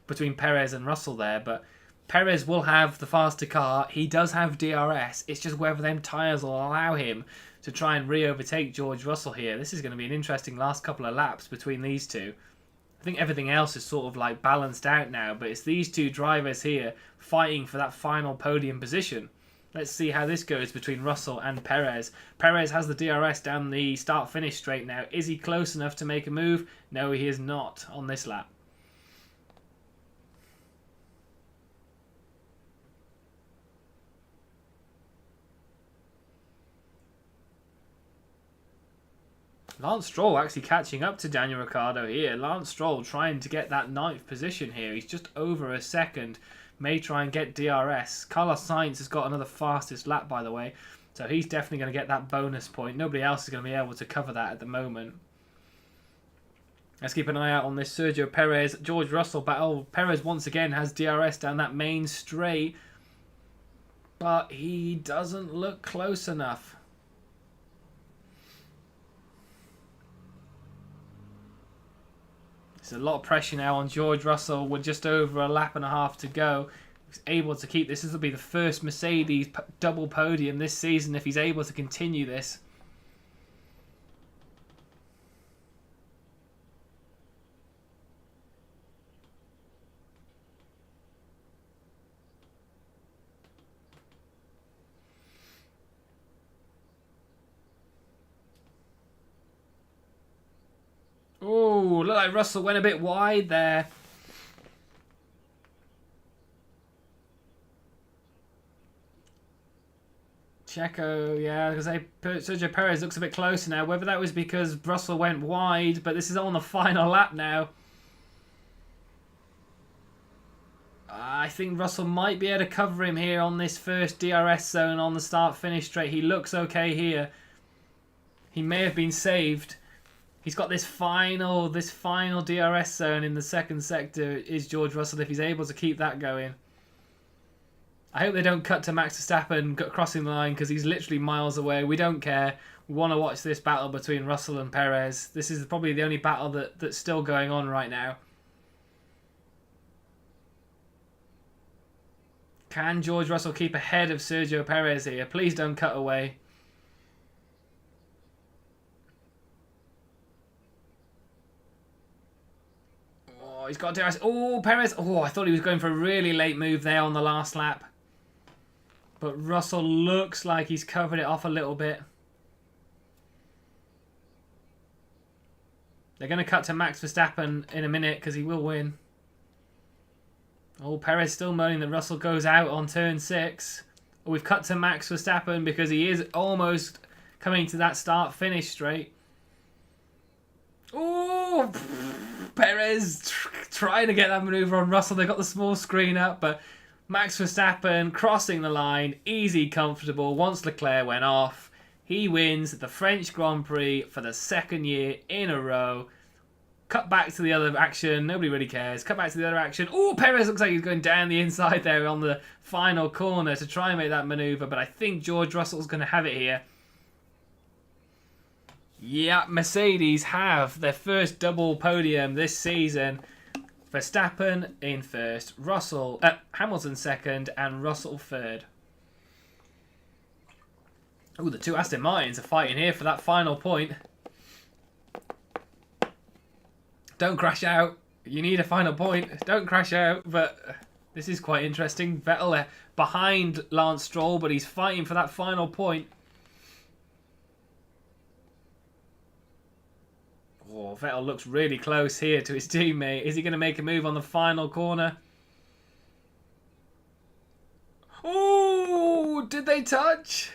between Perez and Russell there. But Perez will have the faster car. He does have DRS. It's just whether them tyres will allow him to try and re-overtake George Russell here. This is going to be an interesting last couple of laps between these two. I think everything else is sort of like balanced out now. But it's these two drivers here fighting for that final podium position. Let's see how this goes between Russell and Perez. Perez has the DRS down the start-finish straight now. Is he close enough to make a move? No, he is not on this lap. Lance Stroll actually catching up to Daniel Ricciardo here. Lance Stroll trying to get that 9th position here. He's just over a second. May try and get DRS. Carlos Sainz has got another fastest lap, by the way. So he's definitely going to get that bonus point. Nobody else is going to be able to cover that at the moment. Let's keep an eye out on this Sergio Perez, George Russell battle. Perez once again has DRS down that main straight. But he doesn't look close enough. There's a lot of pressure now on George Russell with just over a lap and a half to go. He's able to keep this. This will be the first Mercedes double podium this season if he's able to continue this. Oh, look like Russell went a bit wide there. Checo, yeah, because Sergio Perez looks a bit closer now. Whether that was because Russell went wide, but this is on the final lap now. I think Russell might be able to cover him here on this first DRS zone on the start-finish straight. He looks okay here. He may have been saved. He's got this final DRS zone in the second sector is George Russell if he's able to keep that going. I hope they don't cut to Max Verstappen crossing the line because he's literally miles away. We don't care. We want to watch this battle between Russell and Perez. This is probably the only battle that's still going on right now. Can George Russell keep ahead of Sergio Perez here? Please don't cut away. Oh, he's got DRS. Oh, Perez. Oh, I thought he was going for a really late move there on the last lap. But Russell looks like he's covered it off a little bit. They're going to cut to Max Verstappen in a minute because he will win. Oh, Perez still moaning that Russell goes out on turn 6. Oh, we've cut to Max Verstappen because he is almost coming to that start-finish straight. Oh, Perez trying to get that manoeuvre on Russell. They got the small screen up, but Max Verstappen crossing the line, easy, comfortable. Once Leclerc went off, he wins the French Grand Prix for the second year in a row. Cut back to the other action. Nobody really cares. Cut back to the other action. Oh, Perez looks like he's going down the inside there on the final corner to try and make that manoeuvre, but I think George Russell's going to have it here. Yeah, Mercedes have their first double podium this season. Verstappen in first, Hamilton second, and Russell third. Oh, the two Aston Martins are fighting here for that final point. Don't crash out. You need a final point. Don't crash out. But this is quite interesting. Vettel behind Lance Stroll, but he's fighting for that final point. Oh, Vettel looks really close here to his teammate. Is he going to make a move on the final corner? Oh, did they touch?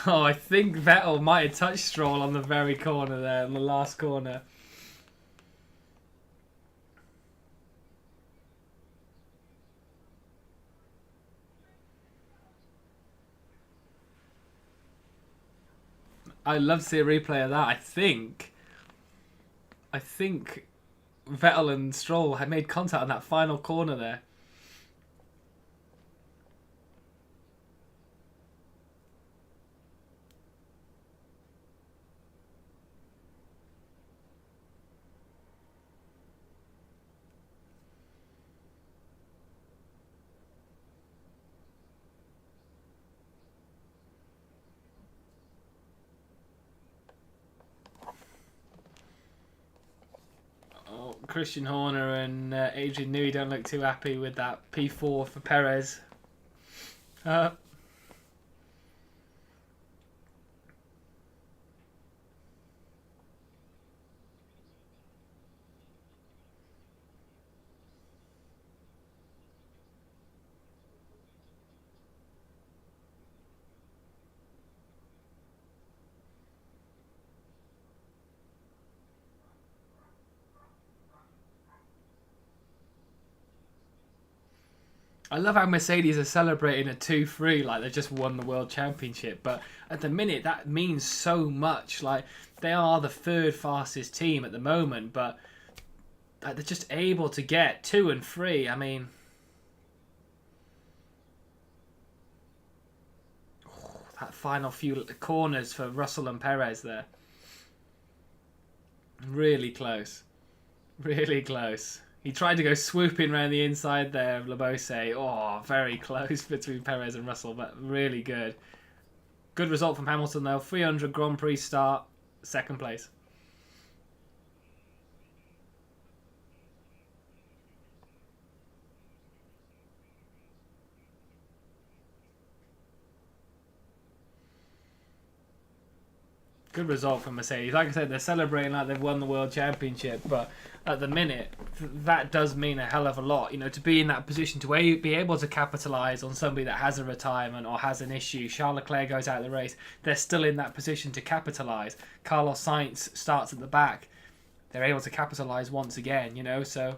Oh, I think Vettel might have touched Stroll on the very corner there, on the last corner. I'd love to see a replay of that. I think Vettel and Stroll had made contact on that final corner there. Christian Horner and Adrian Newey don't look too happy with that P4 for Perez. I love how Mercedes are celebrating a 2-3 like they just won the World Championship. But at the minute, that means so much. Like, they are the third fastest team at the moment, but they're just able to get 2 and 3. I mean, that final few corners for Russell and Perez there. Really close. Really close. He tried to go swooping around the inside there of Labose. Oh, very close between Perez and Russell, but really good. Good result from Hamilton, though. 300 Grand Prix start, second place. Good result from Mercedes. Like I said, they're celebrating like they've won the World Championship, but at the minute, that does mean a hell of a lot. You know, to be in that position, to be able to capitalise on somebody that has a retirement or has an issue. Charles Leclerc goes out of the race. They're still in that position to capitalise. Carlos Sainz starts at the back. They're able to capitalise once again, you know, so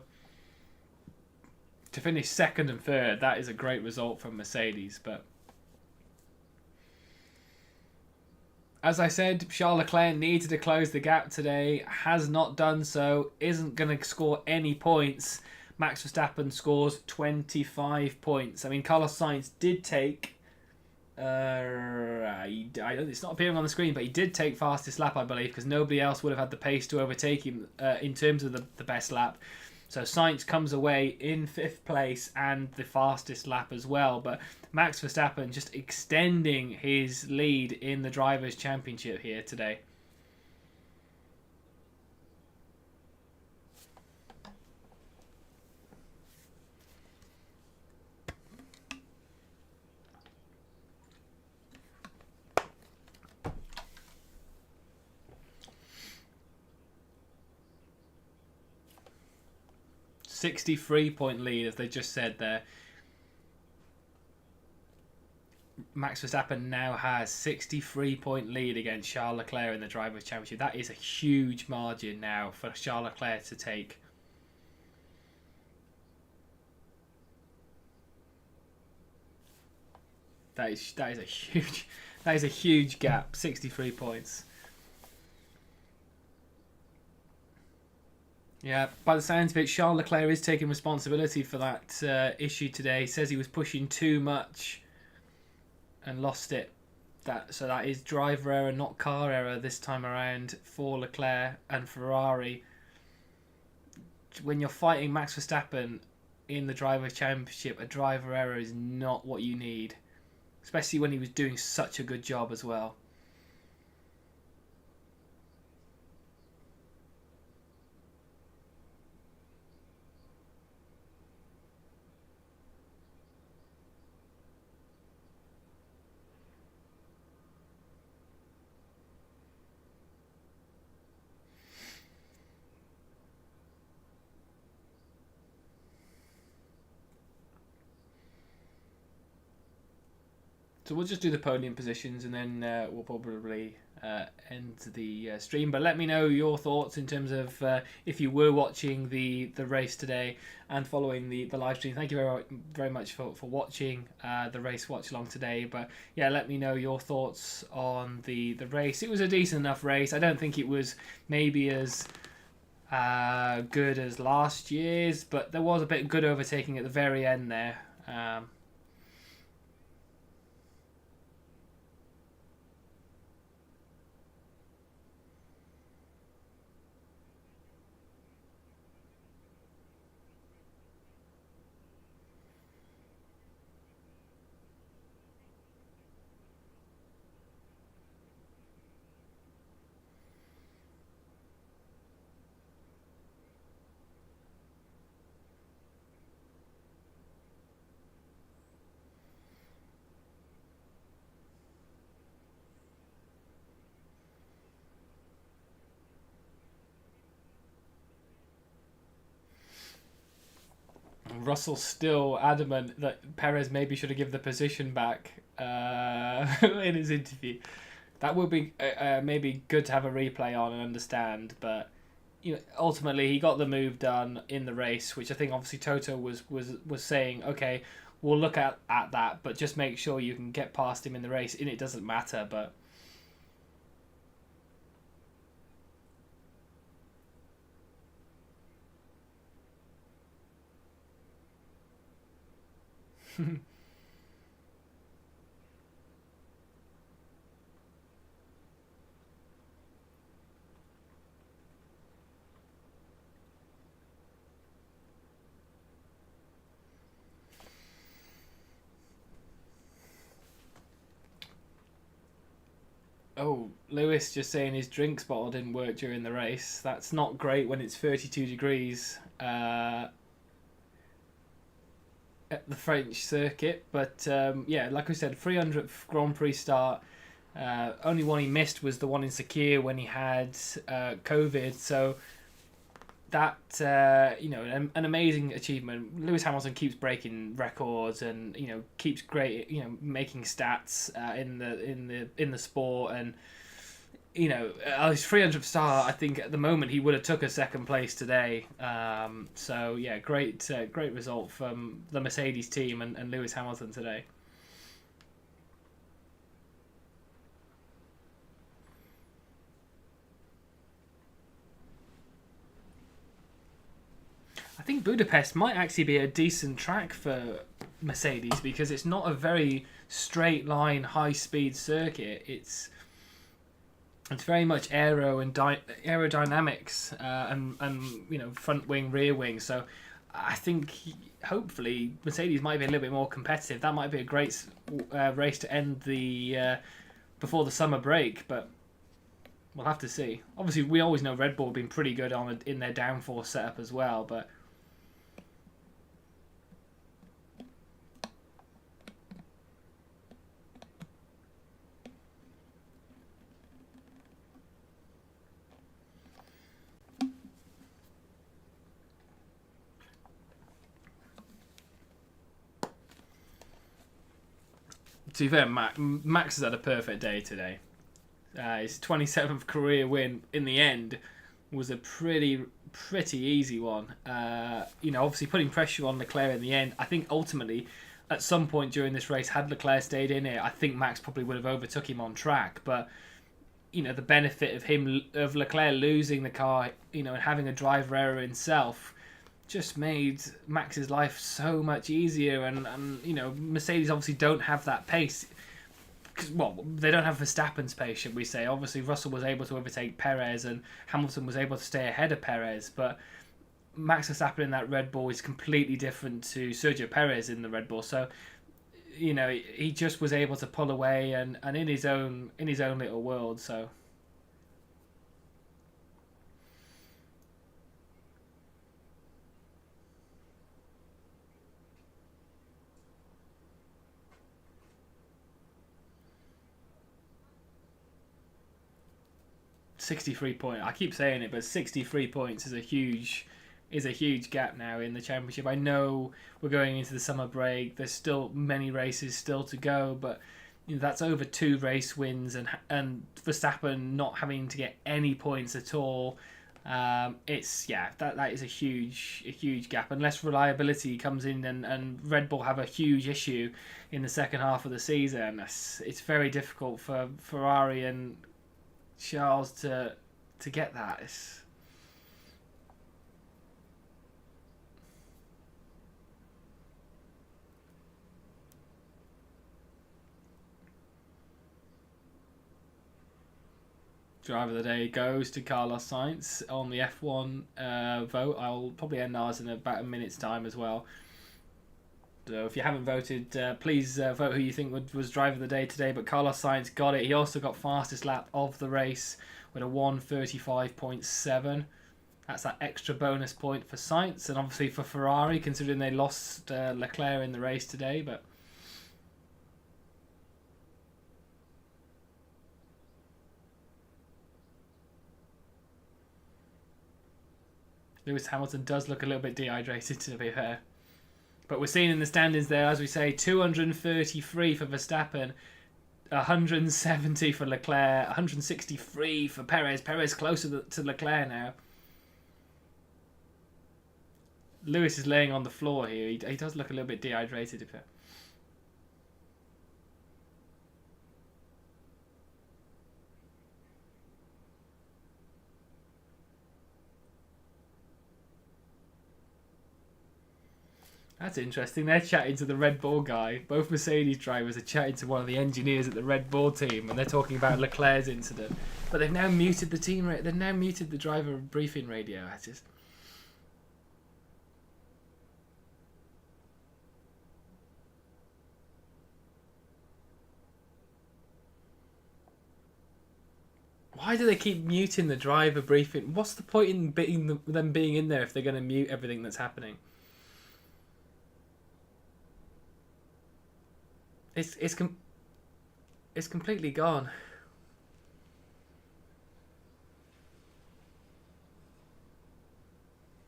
to finish second and third, that is a great result from Mercedes, but as I said, Charles Leclerc needed to close the gap today, has not done so, isn't going to score any points. Max Verstappen scores 25 points. I mean, Carlos Sainz did take... it's not appearing on the screen, but he did take fastest lap, I believe, because nobody else would have had the pace to overtake him in terms of the best lap. So Sainz comes away in 5th place and the fastest lap as well. But Max Verstappen just extending his lead in the Drivers' Championship here today. .63 lead, as they just said there. Max Verstappen now has 63-point lead against Charles Leclerc in the Drivers' Championship. That is a huge margin now for Charles Leclerc to take. That is a huge gap. 63 points. Yeah, by the sounds of it, Charles Leclerc is taking responsibility for that issue today. He says he was pushing too much and lost it. So that is driver error, not car error this time around for Leclerc and Ferrari. When you're fighting Max Verstappen in the Drivers' Championship, a driver error is not what you need, especially when he was doing such a good job as well. So we'll just do the podium positions, and then we'll probably end the stream. But let me know your thoughts in terms of if you were watching the race today and following the live stream. Thank you very much for watching the race watch along today. But yeah, let me know your thoughts on the race. It was a decent enough race. I don't think it was maybe as good as last year's, but there was a bit of good overtaking at the very end there. Russell's still adamant that Perez maybe should have given the position back in his interview. That would be maybe good to have a replay on and understand, but ultimately he got the move done in the race, which I think obviously Toto was saying, okay, we'll look at that, but just make sure you can get past him in the race, and it doesn't matter, but oh, Lewis just saying his drinks bottle didn't work during the race. That's not great when it's 32 degrees at the French circuit. But yeah, like I said, 300th Grand Prix start. Only one he missed was the one in Sakir when he had COVID. So that an amazing achievement. Lewis Hamilton keeps breaking records and keeps making stats in the sport, and his 300th start, I think at the moment he would have took a second place today. So yeah, great result from the Mercedes team and Lewis Hamilton today. I think Budapest might actually be a decent track for Mercedes because it's not a very straight line, high speed circuit. It's very much aerodynamics and front wing, rear wing. So I think hopefully Mercedes might be a little bit more competitive. That might be a great race to end the before the summer break, but we'll have to see. Obviously, we always know Red Bull have been pretty good in their downforce setup as well, but. To be fair, Max has had a perfect day today. His 27th career win in the end was a pretty easy one. Obviously putting pressure on Leclerc in the end. I think ultimately, at some point during this race, had Leclerc stayed in it, I think Max probably would have overtook him on track. But the benefit of Leclerc losing the car, and having a driver error himself, just made Max's life so much easier, and Mercedes obviously don't have that pace. Well, they don't have Verstappen's pace, should we say. Obviously, Russell was able to overtake Perez, and Hamilton was able to stay ahead of Perez, but Max Verstappen in that Red Bull is completely different to Sergio Perez in the Red Bull. So, he just was able to pull away and in his own little world. So. 63 points. I keep saying it, but 63 points is a huge gap now in the championship. I know we're going into the summer break. There's still many races still to go, but that's over 2 race wins, and Verstappen not having to get any points at all. That is a huge gap. Unless reliability comes in and Red Bull have a huge issue in the second half of the season, it's very difficult for Ferrari and Charles to get that. Driver of the day goes to Carlos Sainz on the F1 vote. I'll probably end ours in about a minute's time as well. So if you haven't voted, please vote who you think was driver of the day today. But Carlos Sainz got it. He also got fastest lap of the race with a 1:35.7. That's that extra bonus point for Sainz, and obviously for Ferrari, considering they lost Leclerc in the race today. But Lewis Hamilton does look a little bit dehydrated, to be fair. But we're seeing in the standings there, as we say, 233 for Verstappen, 170 for Leclerc, 163 for Perez. Perez closer to Leclerc now. Lewis is laying on the floor here. He does look a little bit dehydrated. That's interesting. They're chatting to the Red Bull guy. Both Mercedes drivers are chatting to one of the engineers at the Red Bull team, and they're talking about Leclerc's incident. But they've now muted the team. They've now muted the driver briefing radio. I just. Why do they keep muting the driver briefing? What's the point in them being in there if they're going to mute everything that's happening? It's completely gone.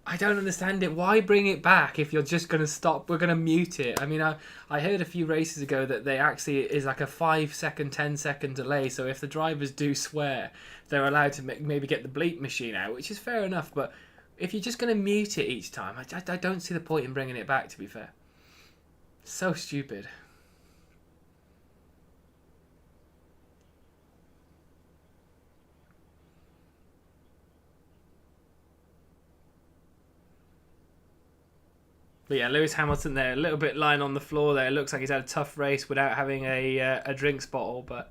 I don't understand it. Why bring it back if you're just going to stop? We're going to mute it. I mean, I heard a few races ago that they actually is like a 5-second, 10-second delay. So if the drivers do swear, they're allowed to maybe get the bleep machine out, which is fair enough. But if you're just going to mute it each time, I don't see the point in bringing it back, to be fair. So stupid. But yeah, Lewis Hamilton there, a little bit lying on the floor there. It looks like he's had a tough race without having a drinks bottle, but...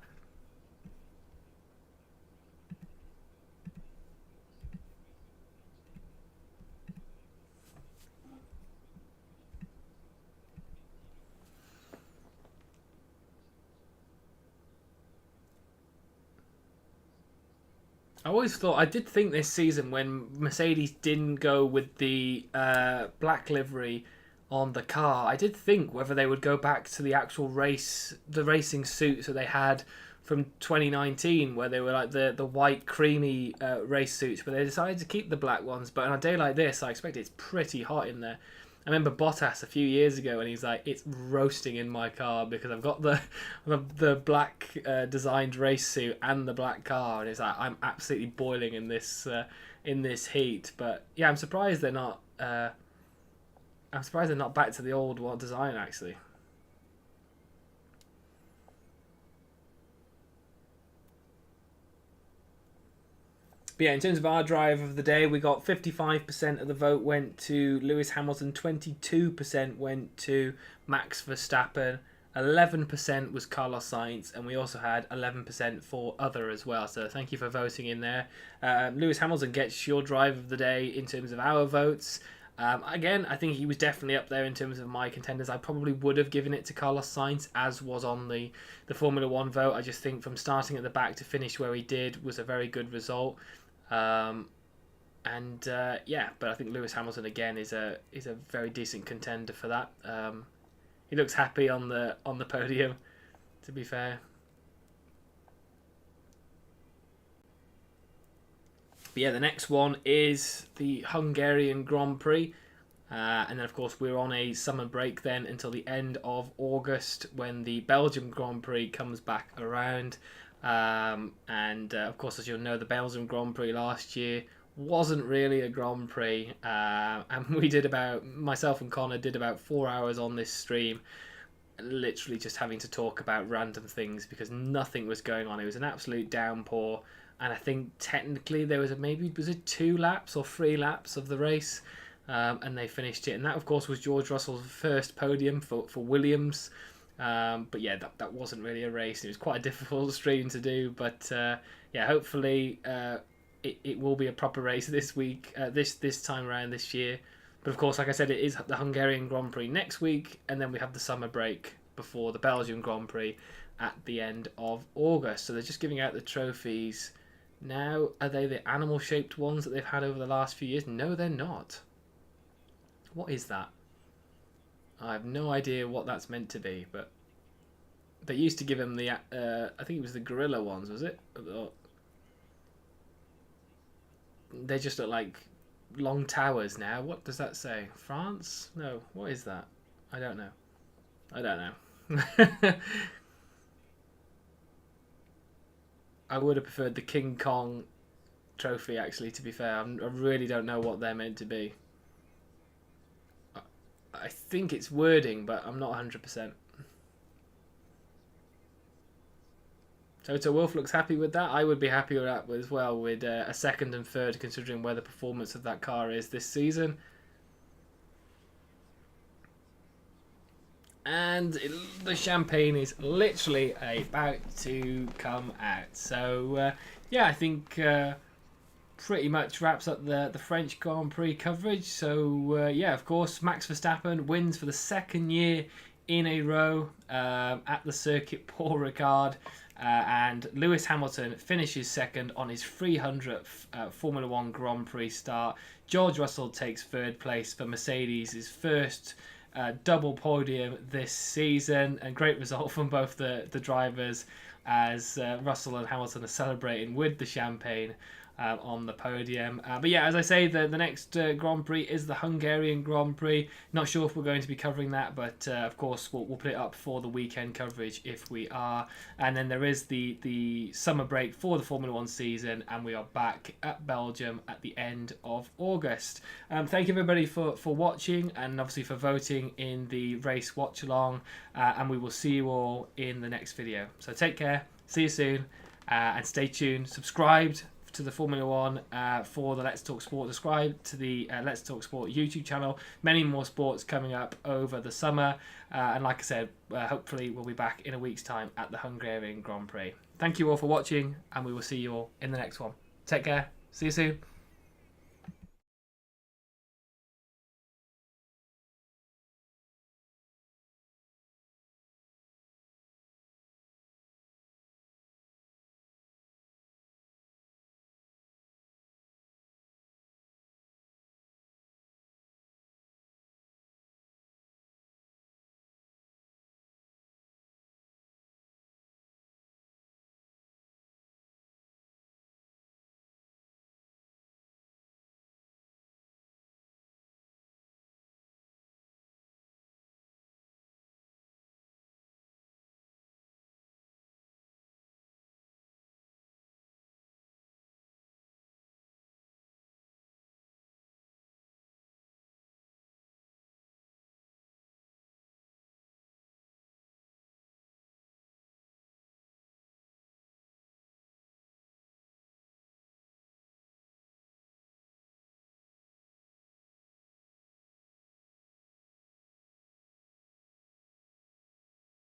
I did think this season when Mercedes didn't go with the black livery on the car, I did think whether they would go back to the actual the racing suits that they had from 2019, where they were like the white creamy race suits, but they decided to keep the black ones. But on a day like this, I expect it's pretty hot in there. I remember Bottas a few years ago, and he's like, "It's roasting in my car because I've got the black designed race suit and the black car," and it's like, "I'm absolutely boiling in this heat." But yeah, I'm surprised they're not. I'm surprised they're not back to the old design actually. But yeah, in terms of our driver of the day, we got 55% of the vote went to Lewis Hamilton, 22% went to Max Verstappen, 11% was Carlos Sainz, and we also had 11% for other as well. So thank you for voting in there. Lewis Hamilton gets your driver of the day in terms of our votes. Again, I think he was definitely up there in terms of my contenders. I probably would have given it to Carlos Sainz, as was on the Formula 1 vote. I just think from starting at the back to finish where he did was a very good result. But I think Lewis Hamilton again is a very decent contender for that. He looks happy on the podium, to be fair. But yeah, the next one is the Hungarian Grand Prix. And then, of course, we're on a summer break then until the end of August when the Belgium Grand Prix comes back around. Of course, as you'll know, the Belgium Grand Prix last year wasn't really a Grand Prix. And myself and Connor did about 4 hours on this stream, literally just having to talk about random things because nothing was going on. It was an absolute downpour. And I think technically there was was it 2 laps or 3 laps of the race? And they finished it. And that, of course, was George Russell's first podium for Williams. But yeah, that wasn't really a race. It was quite a difficult stream to do. But yeah, hopefully it will be a proper race this week, this time around this year. But of course, like I said, it is the Hungarian Grand Prix next week. And then we have the summer break before the Belgian Grand Prix at the end of August. So they're just giving out the trophies now. Are they the animal-shaped ones that they've had over the last few years? No, they're not. What is that? I have no idea what that's meant to be, but they used to give him the, I think it was the gorilla ones, was it? They just look like long towers now. What does that say? France? No, what is that? I don't know. I would have preferred the King Kong trophy, actually, to be fair. I really don't know what they're meant to be. I think it's wording, but I'm not 100%. Toto Wolff looks happy with that. I would be happy with that as well, with a second and third, considering where the performance of that car is this season. And the champagne is literally about to come out. So, yeah, I think pretty much wraps up the French Grand Prix coverage. So, yeah, of course, Max Verstappen wins for the second year in a row at the circuit Paul Ricard. And Lewis Hamilton finishes second on his 300th Formula One Grand Prix start. George Russell takes third place for Mercedes, his first double podium this season. A great result from both the drivers as Russell and Hamilton are celebrating with the champagne on the podium. But yeah, as I say, the next Grand Prix is the Hungarian Grand Prix. Not sure if we're going to be covering that, but of course we'll put it up for the weekend coverage if we are. And then there is the summer break for the Formula One season, and we are back at Belgium at the end of August. Thank you everybody for watching, and obviously for voting in the race watch along, and we will see you all in the next video. So take care, see you soon, and stay tuned, subscribed to the Formula One for the Let's Talk Sport. Subscribe to the Let's Talk Sport YouTube channel. Many more sports coming up over the summer. And like I said, hopefully we'll be back in a week's time at the Hungarian Grand Prix. Thank you all for watching, and we will see you all in the next one. Take care. See you soon.